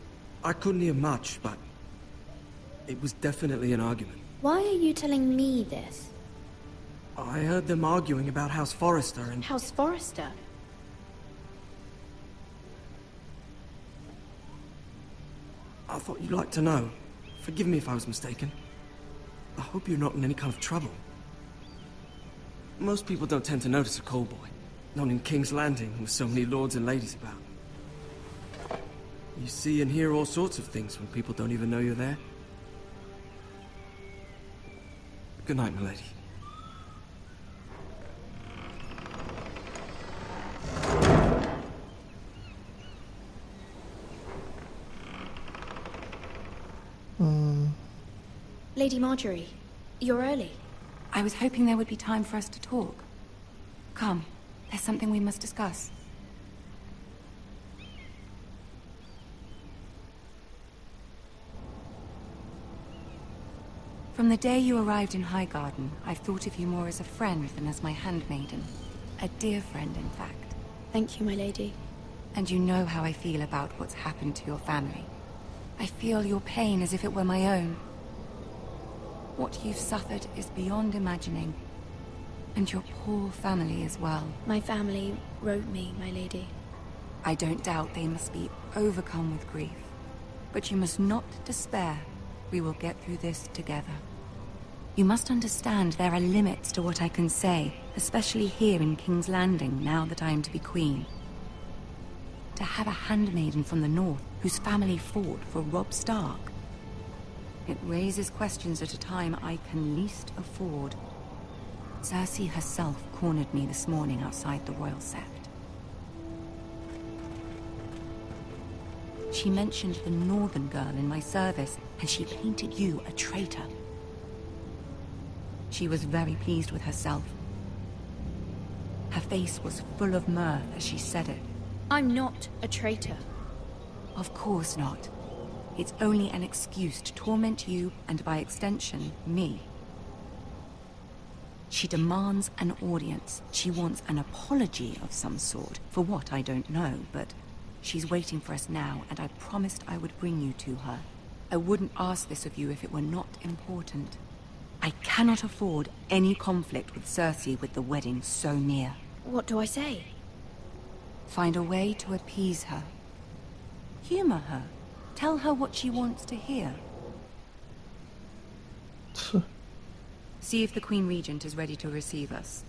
I couldn't hear much, but it was definitely an argument. Why are you telling me this? I heard them arguing about House Forrester and... House Forrester? I thought you'd like to know. Forgive me if I was mistaken. I hope you're not in any kind of trouble. Most people don't tend to notice a call boy. Not in King's Landing, with so many lords and ladies about. You see and hear all sorts of things when people don't even know you're there. Good night, milady. Lady Marjorie, you're early. I was hoping there would be time for us to talk. Come, there's something we must discuss. From the day you arrived in Highgarden, I've thought of you more as a friend than as my handmaiden. A dear friend, in fact. Thank you, my lady. And you know how I feel about what's happened to your family. I feel your pain as if it were my own. What you've suffered is beyond imagining. And your poor family as well. My family wrote me, my lady. I don't doubt they must be overcome with grief. But you must not despair. We will get through this together. You must understand there are limits to what I can say, especially here in King's Landing, now that I am to be queen. To have a handmaiden from the north whose family fought for Robb Stark. It raises questions at a time I can least afford. Cersei herself cornered me this morning outside the Royal Sept. She mentioned the northern girl in my service, and she painted you a traitor. She was very pleased with herself. Her face was full of mirth as she said it. I'm not a traitor. Of course not. It's only an excuse to torment you, and by extension, me. She demands an audience. She wants an apology of some sort. For what, I don't know, but she's waiting for us now, and I promised I would bring you to her. I wouldn't ask this of you if it were not important. I cannot afford any conflict with Cersei with the wedding so near. What do I say? Find a way to appease her. Humor her. Tell her what she wants to hear. See if the Queen Regent is ready to receive us.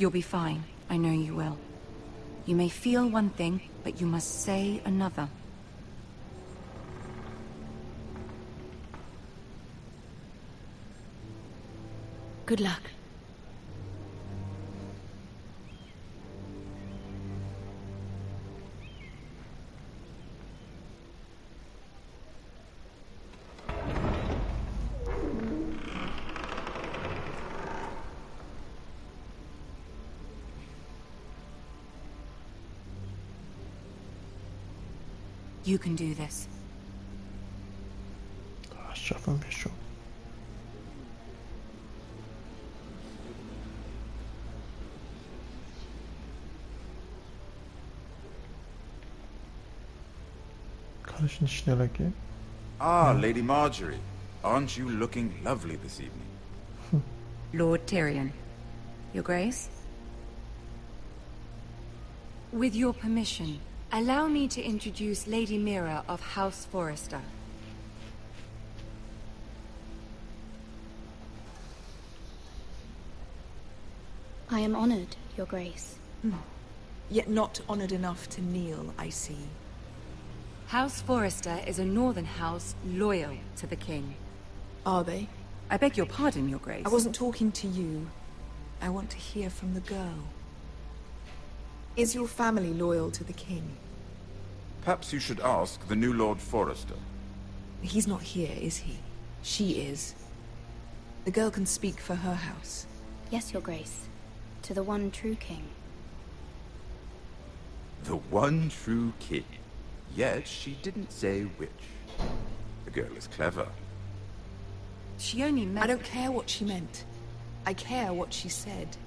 You'll be fine. I know you will. You may feel one thing, but you must say another. Good luck. You can do this. Das schaffen wir schon. Kann ich nicht schneller gehen? Ah, Lady Marjorie. Aren't you looking lovely this evening? Lord Tyrion. Your Grace? With your permission, allow me to introduce Lady Mira of House Forrester. I am honored, Your Grace. Yet not honored enough to kneel, I see. House Forrester is a northern house loyal to the king. Are they? I beg your pardon, Your Grace. I wasn't talking to you. I want to hear from the girl. Is your family loyal to the king? Perhaps you should ask the new Lord Forrester. He's not here, is he? She is. The girl can speak for her house. Yes, Your Grace. To the one true king. The one true king. Yet she didn't say which. The girl is clever. She only meant... I don't care what she meant. I care what she said.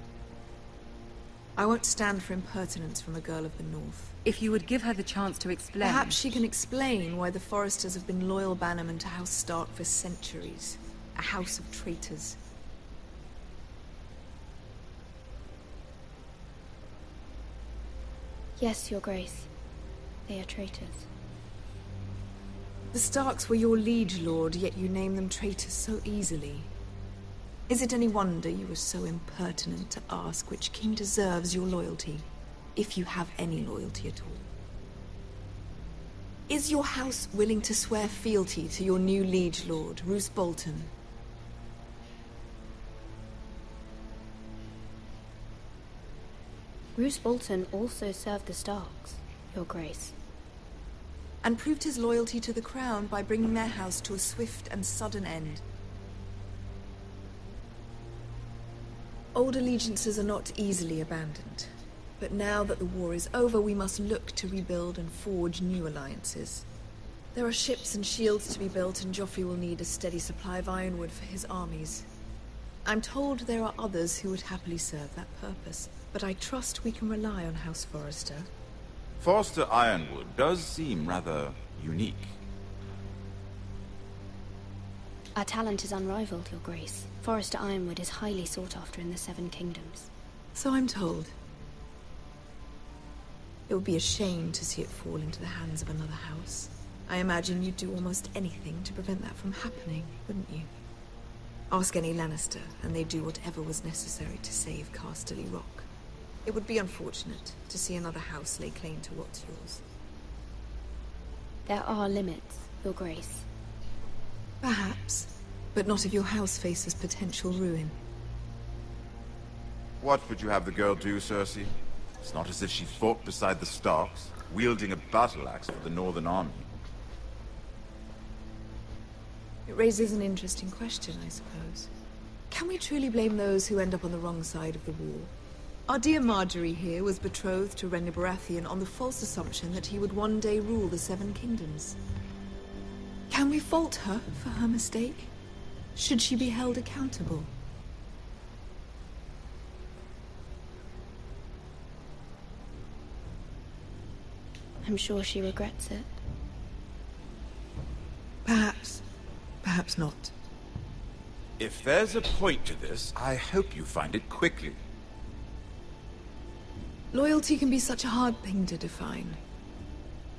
I won't stand for impertinence from the girl of the North. If you would give her the chance to explain... Perhaps she can explain why the Forresters have been loyal bannermen to House Stark for centuries. A house of traitors. Yes, Your Grace. They are traitors. The Starks were your liege lord, yet you name them traitors so easily. Is it any wonder you were so impertinent to ask which king deserves your loyalty, if you have any loyalty at all? Is your house willing to swear fealty to your new liege lord, Roose Bolton? Roose Bolton also served the Starks, Your Grace. And proved his loyalty to the crown by bringing their house to a swift and sudden end. Old allegiances are not easily abandoned. But now that the war is over, we must look to rebuild and forge new alliances. There are ships and shields to be built, and Joffrey will need a steady supply of ironwood for his armies. I'm told there are others who would happily serve that purpose, but I trust we can rely on House Forrester. Forrester Ironwood does seem rather unique. Our talent is unrivaled, Your Grace. Forrester Ironwood is highly sought after in the Seven Kingdoms. So I'm told. It would be a shame to see it fall into the hands of another house. I imagine you'd do almost anything to prevent that from happening, wouldn't you? Ask any Lannister, and they'd do whatever was necessary to save Casterly Rock. It would be unfortunate to see another house lay claim to what's yours. There are limits, Your Grace. Perhaps, but not if your house faces potential ruin. What would you have the girl do, Cersei? It's not as if she fought beside the Starks, wielding a battle axe for the Northern Army. It raises an interesting question, I suppose. Can we truly blame those who end up on the wrong side of the war? Our dear Marjorie here was betrothed to Rhaenyra Baratheon on the false assumption that he would one day rule the Seven Kingdoms. Can we fault her for her mistake? Should she be held accountable? I'm sure she regrets it. Perhaps. Perhaps not. If there's a point to this, I hope you find it quickly. Loyalty can be such a hard thing to define.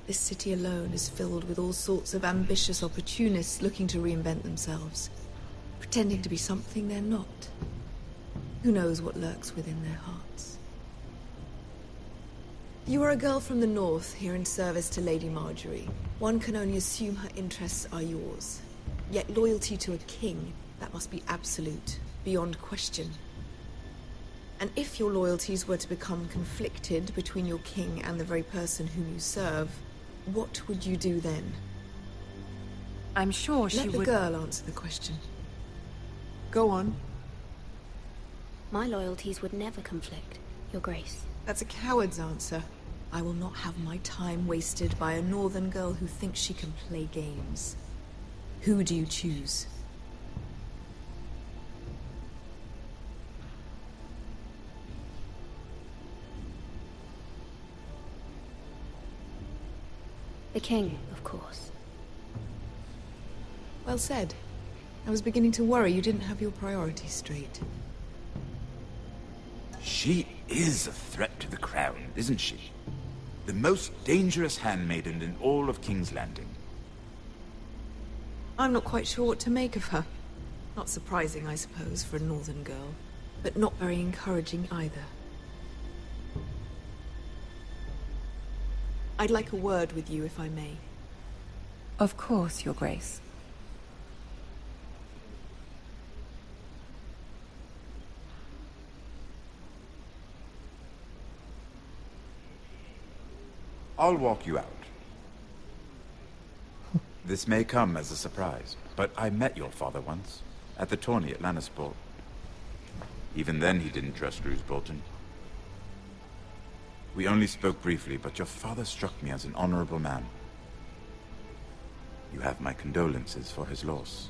This city alone is filled with all sorts of ambitious opportunists looking to reinvent themselves, pretending to be something they're not. Who knows what lurks within their hearts? You are a girl from the north, here in service to Lady Marjorie. One can only assume her interests are yours. Yet loyalty to a king, that must be absolute, beyond question. And if your loyalties were to become conflicted between your king and the very person whom you serve, what would you do then? I'm sure she would... Let the girl answer the question. Go on. My loyalties would never conflict, Your Grace. That's a coward's answer. I will not have my time wasted by a northern girl who thinks she can play games. Who do you choose? The king, of course. Well said. I was beginning to worry you didn't have your priorities straight. She is a threat to the crown, isn't she? The most dangerous handmaiden in all of King's Landing. I'm not quite sure what to make of her. Not surprising, I suppose, for a northern girl, but not very encouraging either. I'd like a word with you, if I may. Of course, Your Grace. I'll walk you out. This may come as a surprise, but I met your father once, at the tourney at Lannisport. Even then he didn't trust Roose Bolton. We only spoke briefly, but your father struck me as an honorable man. You have my condolences for his loss.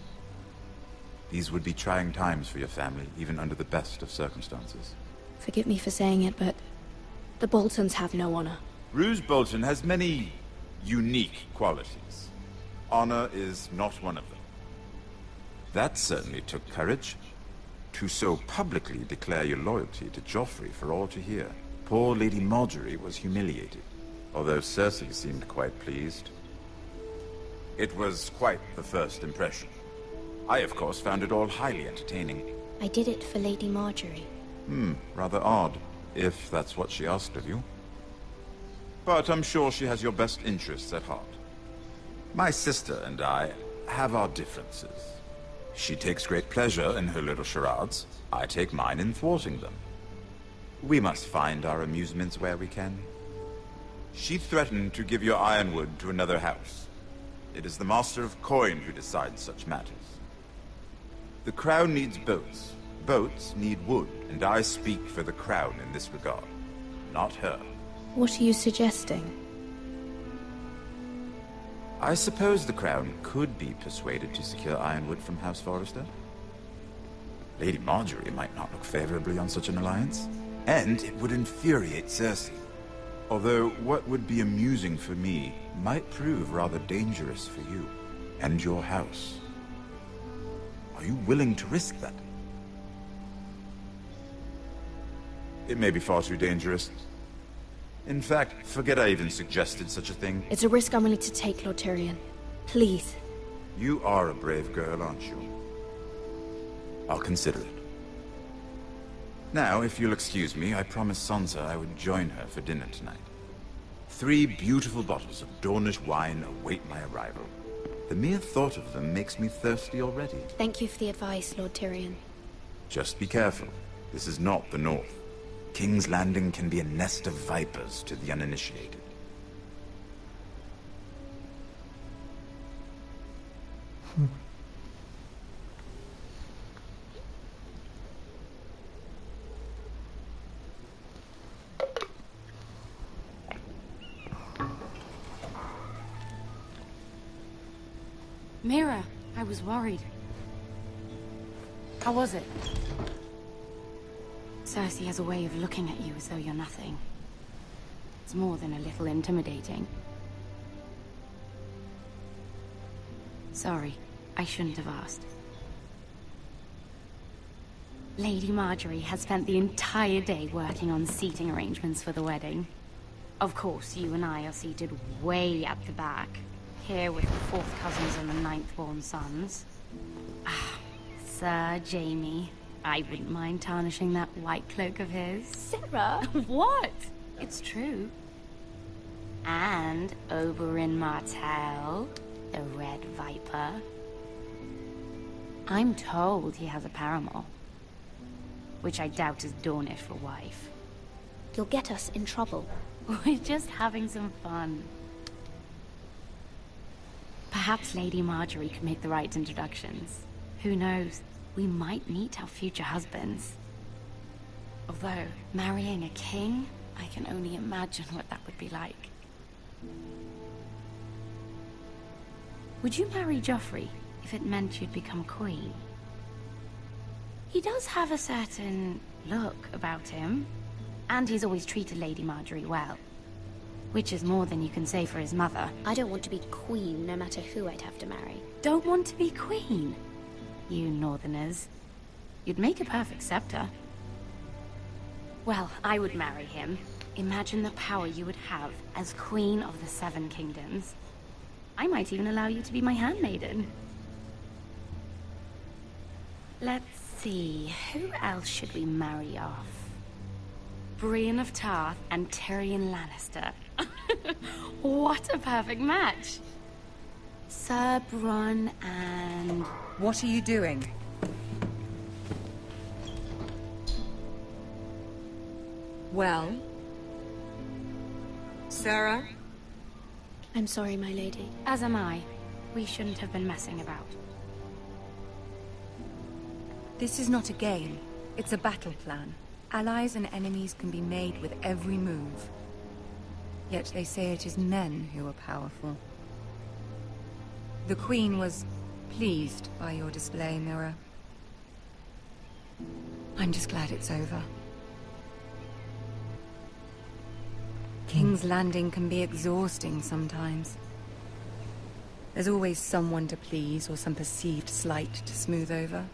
These would be trying times for your family, even under the best of circumstances. Forgive me for saying it, but the Boltons have no honor. Roose Bolton has many unique qualities. Honor is not one of them. That certainly took courage. To so publicly declare your loyalty to Joffrey for all to hear. Poor Lady Marjorie was humiliated, although Cersei seemed quite pleased. It was quite the first impression. I, of course, found it all highly entertaining. I did it for Lady Marjorie. Rather odd, if that's what she asked of you. But I'm sure she has your best interests at heart. My sister and I have our differences. She takes great pleasure in her little charades. I take mine in thwarting them. We must find our amusements where we can. She threatened to give your ironwood to another house. It is the Master of Coin who decides such matters. The crown needs boats. Boats need wood, and I speak for the crown in this regard, not her. What are you suggesting? I suppose the crown could be persuaded to secure ironwood from House Forrester. Lady Marjorie might not look favorably on such an alliance, and it would infuriate Cersei. Although what would be amusing for me might prove rather dangerous for you and your house. Are you willing to risk that? It may be far too dangerous. In fact, forget I even suggested such a thing. It's a risk I'm willing to take, Lord Tyrion. Please. You are a brave girl, aren't you? I'll consider it. Now, if you'll excuse me, I promised Sansa I would join her for dinner tonight. 3 beautiful bottles of Dornish wine await my arrival. The mere thought of them makes me thirsty already. Thank you for the advice, Lord Tyrion. Just be careful. This is not the North. King's Landing can be a nest of vipers to the uninitiated. Mira, I was worried. How was it? Cersei has a way of looking at you as though you're nothing. It's more than a little intimidating. Sorry, I shouldn't have asked. Lady Marjorie has spent the entire day working on seating arrangements for the wedding. Of course, you and I are seated way at the back, here with the 4th cousins and the 9th-born sons. Ah, Sir Jaime. I wouldn't mind tarnishing that white cloak of his. Sarah! What? It's true. And Oberyn Martell, the Red Viper. I'm told he has a paramour, which I doubt is Dornish for wife. You'll get us in trouble. We're just having some fun. Perhaps Lady Marjorie could make the right introductions. Who knows? We might meet our future husbands. Although, marrying a king, I can only imagine what that would be like. Would you marry Joffrey if it meant you'd become queen? He does have a certain look about him, and he's always treated Lady Marjorie well. Which is more than you can say for his mother. I don't want to be queen, no matter who I'd have to marry. Don't want to be queen? You northerners. You'd make a perfect scepter. Well, I would marry him. Imagine the power you would have as Queen of the Seven Kingdoms. I might even allow you to be my handmaiden. Let's see, who else should we marry off? Brienne of Tarth and Tyrion Lannister. What a perfect match! Sir Bronn and... What are you doing? Well? Sarah? I'm sorry, my lady. As am I. We shouldn't have been messing about. This is not a game. It's a battle plan. Allies and enemies can be made with every move. Yet they say it is men who are powerful. The Queen was pleased by your display, Mira. I'm just glad it's over. King's Landing can be exhausting sometimes. There's always someone to please or some perceived slight to smooth over.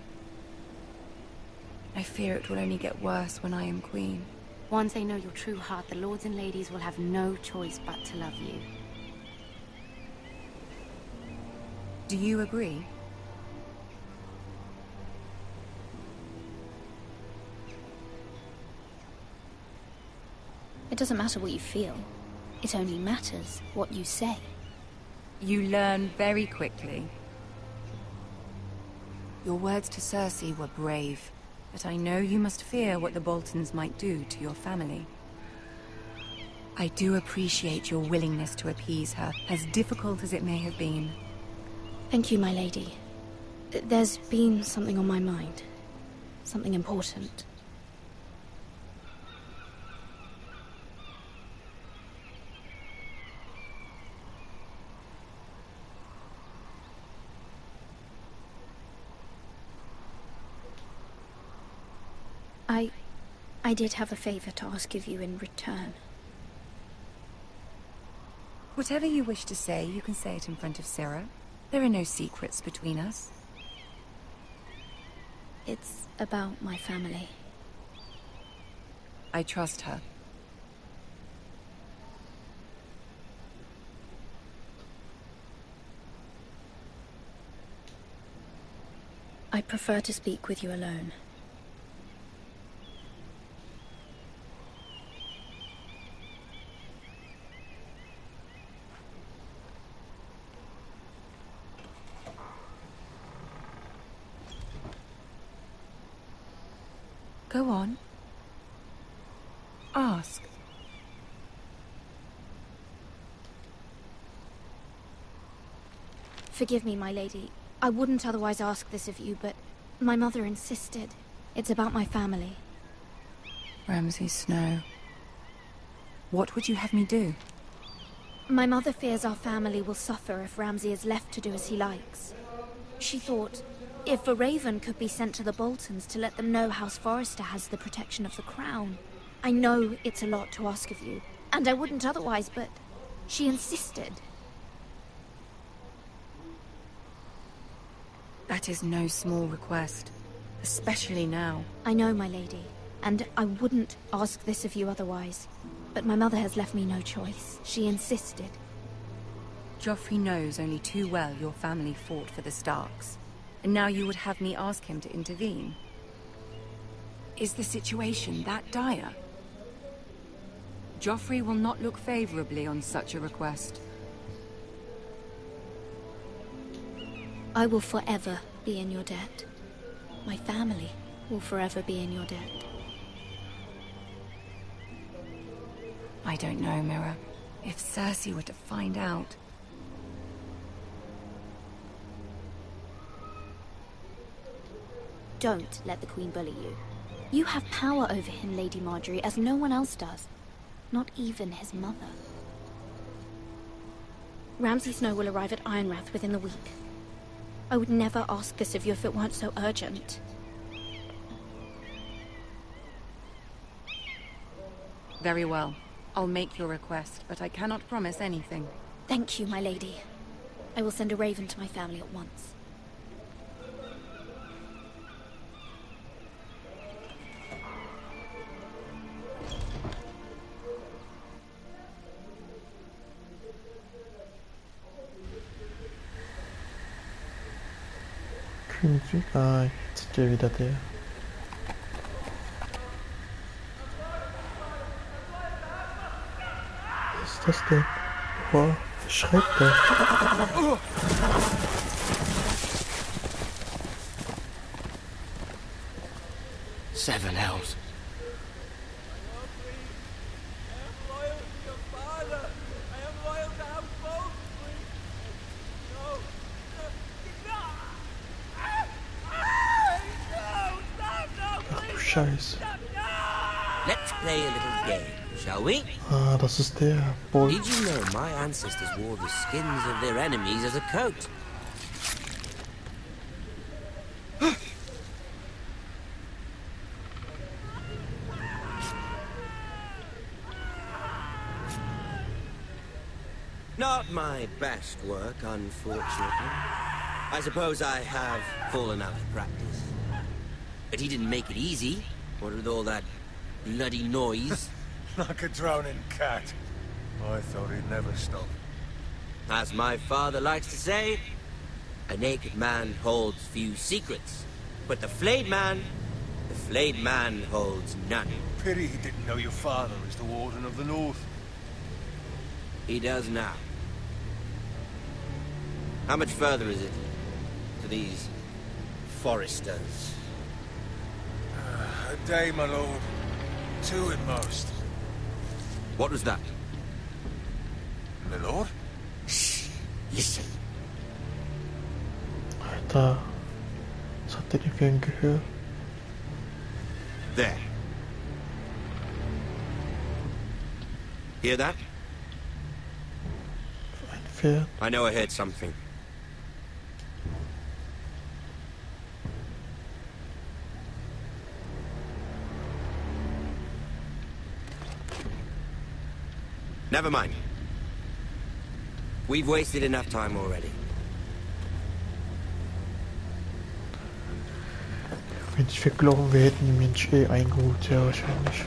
I fear it will only get worse when I am queen. Once they know your true heart, the lords and ladies will have no choice but to love you. Do you agree? It doesn't matter what you feel. It only matters what you say. You learn very quickly. Your words to Cersei were brave, but I know you must fear what the Boltons might do to your family. I do appreciate your willingness to appease her, as difficult as it may have been. Thank you, my lady. There's been something on my mind. Something important. I did have a favor to ask of you in return. Whatever you wish to say, you can say it in front of Sarah. There are no secrets between us. It's about my family. I trust her. I prefer to speak with you alone. Go on. Ask. Forgive me, my lady. I wouldn't otherwise ask this of you, but my mother insisted. It's about my family. Ramsay Snow. What would you have me do? My mother fears our family will suffer if Ramsay is left to do as he likes. She thought, if a raven could be sent to the Boltons to let them know House Forrester has the protection of the crown. I know it's a lot to ask of you, and I wouldn't otherwise, but she insisted. That is no small request, especially now. I know, my lady, and I wouldn't ask this of you otherwise. But my mother has left me no choice. She insisted. Joffrey knows only too well your family fought for the Starks. And now you would have me ask him to intervene? Is the situation that dire? Joffrey will not look favorably on such a request. I will forever be in your debt. My family will forever be in your debt. I don't know, Mira. If Cersei were to find out... Don't let the Queen bully you. You have power over him, Lady Marjorie, as no one else does. Not even his mother. Ramsay Snow will arrive at Ironrath within the week. I would never ask this of you if it weren't so urgent. Very well. I'll make your request, but I cannot promise anything. Thank you, my lady. I will send a raven to my family at once. Ah, jetzt ist der wieder der. Was ist das denn? Boah, was schreibt der? Seven hells. Scheiße. Let's play a little game, shall we? Ah, das ist der Boy. Did you know my ancestors wore the skins of their enemies as a coat? Not my best work, unfortunately. I suppose I have fallen out of practice. But he didn't make it easy, what with all that bloody noise. Like a drowning cat. I thought he'd never stop. As my father likes to say, a naked man holds few secrets. But the flayed man holds none. Pity he didn't know your father is the Warden of the North. He does now. How much further is it to these foresters? A day, my lord. 2 at most. What was that? My lord? Shh. Listen. Alter, was hat der denn für ein Gehör? There. Hear that? Ein Pferd. I know I heard something. Never mind. We've wasted enough time already. Wenn ich weggelaufen wäre, hätten die Menschen eh eingeholt, ja wahrscheinlich.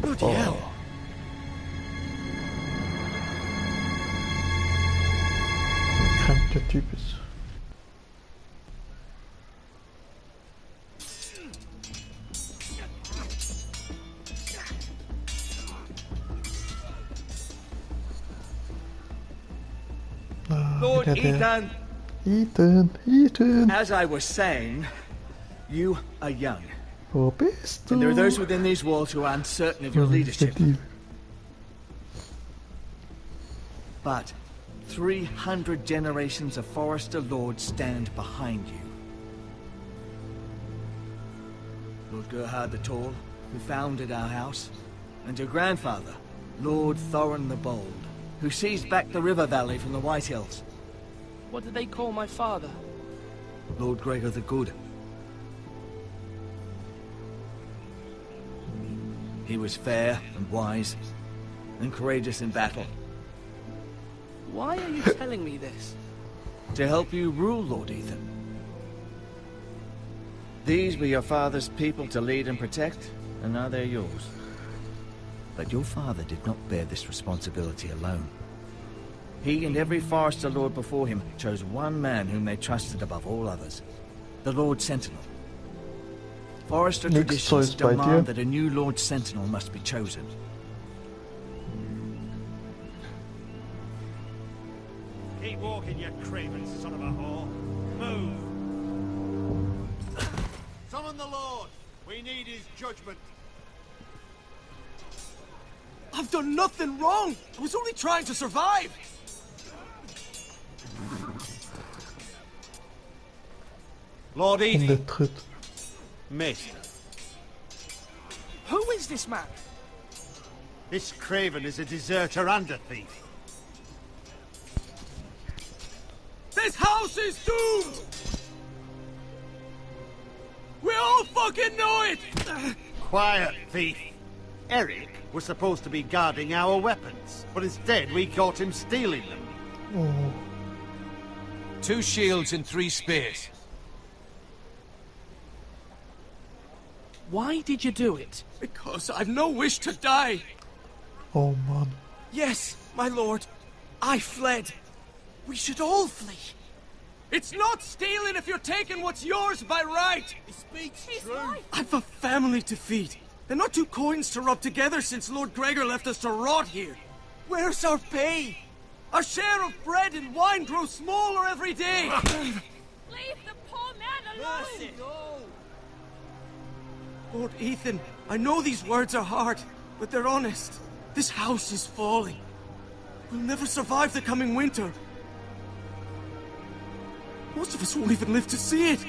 Bloody hell. Krank der Typ ist. Lord Ethan! Ethan! As I was saying, you are young. Wo bist du? And there are those within these walls who are uncertain of your leadership. But 300 generations of Forester lords stand behind you. Lord Gerhard the Tall, who founded our house, and your grandfather, Lord Thorin the Bold. who seized back the river valley from the White Hills. What did they call my father? Lord Gregor the Good. He was fair and wise, and courageous in battle. Why are you telling me this? To help you rule, Lord Ethan. These were your father's people to lead and protect, and now they're yours. But your father did not bear this responsibility alone. He and every Forester Lord before him chose one man whom they trusted above all others, the Lord Sentinel. Forester traditions demand that a new Lord Sentinel must be chosen. Keep walking, you craven son of a whore. Move! Summon the Lord! We need his judgment. I've done nothing wrong! I was only trying to survive! Lord Ethan. Mister. Who is this man? This craven is a deserter and a thief. This house is doomed! We all fucking know it! Quiet, thief. Eric was supposed to be guarding our weapons, but instead we caught him stealing them. Oh. 2 shields and 3 spears. Why did you do it? Because I've no wish to die. Oh, man. Yes, my lord. I fled. We should all flee. It's not stealing if you're taking what's yours by right. He speaks true. I've a family to feed. They're not 2 coins to rub together since Lord Gregor left us to rot here. Where's our pay? Our share of bread and wine grows smaller every day. Leave the poor man alone! Mercy. Lord Ethan, I know these words are hard, but they're honest. This house is falling. We'll never survive the coming winter. Most of us won't even live to see it.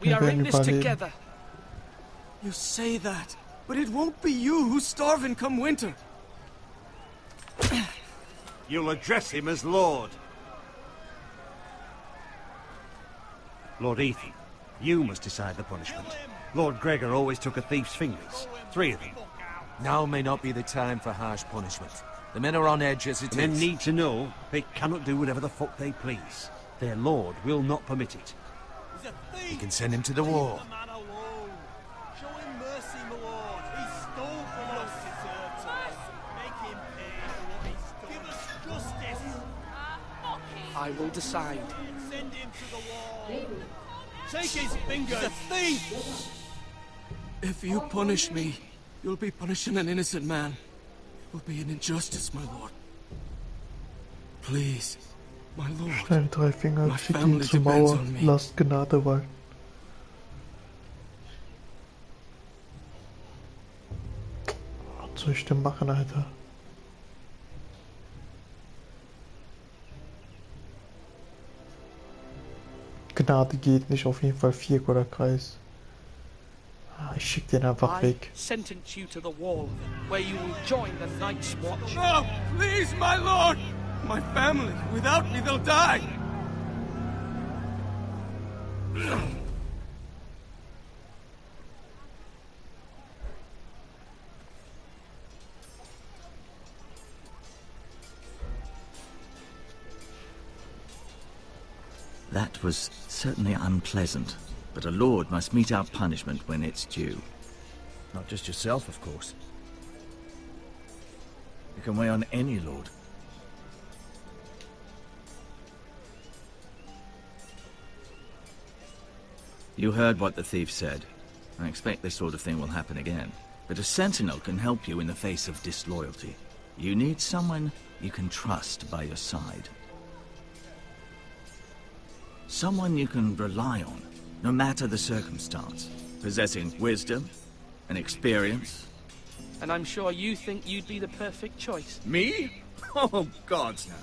We are in this together. You say that, but it won't be you who's starving come winter. You'll address him as Lord. Lord Ethan, you must decide the punishment. Lord Gregor always took a thief's fingers. 3 of them. Now may not be the time for harsh punishment. The men are on edge as it is. Men need to know they cannot do whatever the fuck they please. Their lord will not permit it. You can send him to the wall. Show him mercy, my lord. He stole from us. Make him pay for what he stole. Give us justice. I will decide. Send him to the wall. Take his fingers. He's a thief. If you punish me, you'll be punishing an innocent man. It will be an injustice, my lord. Please, my lord. Schnell 3 Finger, My schickt ihn family zur depends Mauer, on me. lasst Gnade walten. Was soll ich denn machen, Alter? Gnade geht nicht, auf jeden Fall Viereck oder Kreis. Ich schick den einfach I weg. sentence you to the wall, where you will join the Night's Watch. No, please, my lord! My family, without me, they'll die! That was certainly unpleasant, but a lord must mete out punishment when it's due. Not just yourself, of course. You can weigh on any lord. You heard what the thief said. I expect this sort of thing will happen again. But a sentinel can help you in the face of disloyalty. You need someone you can trust by your side. Someone you can rely on, no matter the circumstance. Possessing wisdom and experience. And I'm sure you think you'd be the perfect choice. Me? Oh, gods no.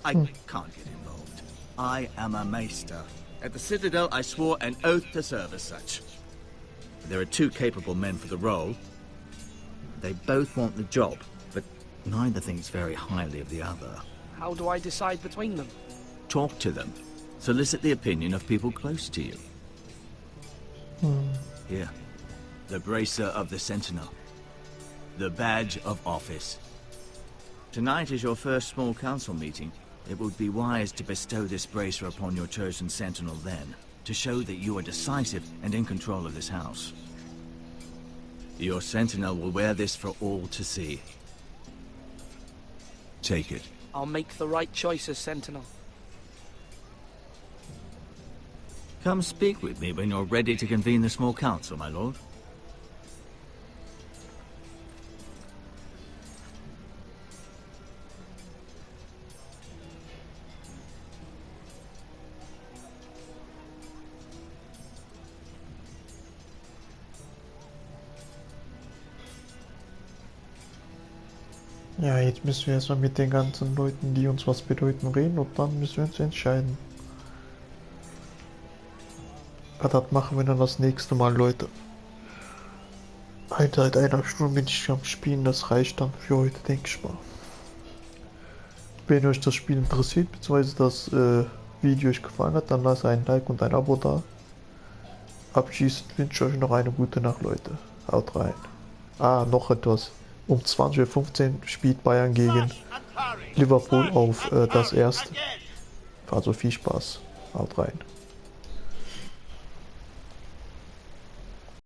I can't get involved. I am a maester. At the Citadel, I swore an oath to serve as such. There are 2 capable men for the role. They both want the job, but neither thinks very highly of the other. How do I decide between them? Talk to them. Solicit the opinion of people close to you. Here. The bracer of the Sentinel. The badge of office. Tonight is your first small council meeting. It would be wise to bestow this bracer upon your chosen Sentinel then, to show that you are decisive and in control of this house. Your Sentinel will wear this for all to see. Take it. I'll make the right choice as Sentinel. Come speak with me when you're ready to convene the small council, my lord. Ja, jetzt müssen wir erstmal mit den ganzen Leuten, die uns was bedeuten, reden und dann müssen wir uns entscheiden. Aber das machen wir dann das nächste Mal, Leute. Seit 1,5 Stunden bin ich am Spielen, das reicht dann für heute, denke ich mal. Wenn euch das Spiel interessiert, bzw. das Video euch gefallen hat, dann lasst ein Like und ein Abo da. Abschließend wünsche ich euch noch eine gute Nacht, Leute. Haut rein. Ah, noch etwas. Um 20:15 Uhr spielt Bayern gegen Liverpool auf das erste. Also viel Spaß. Haut rein.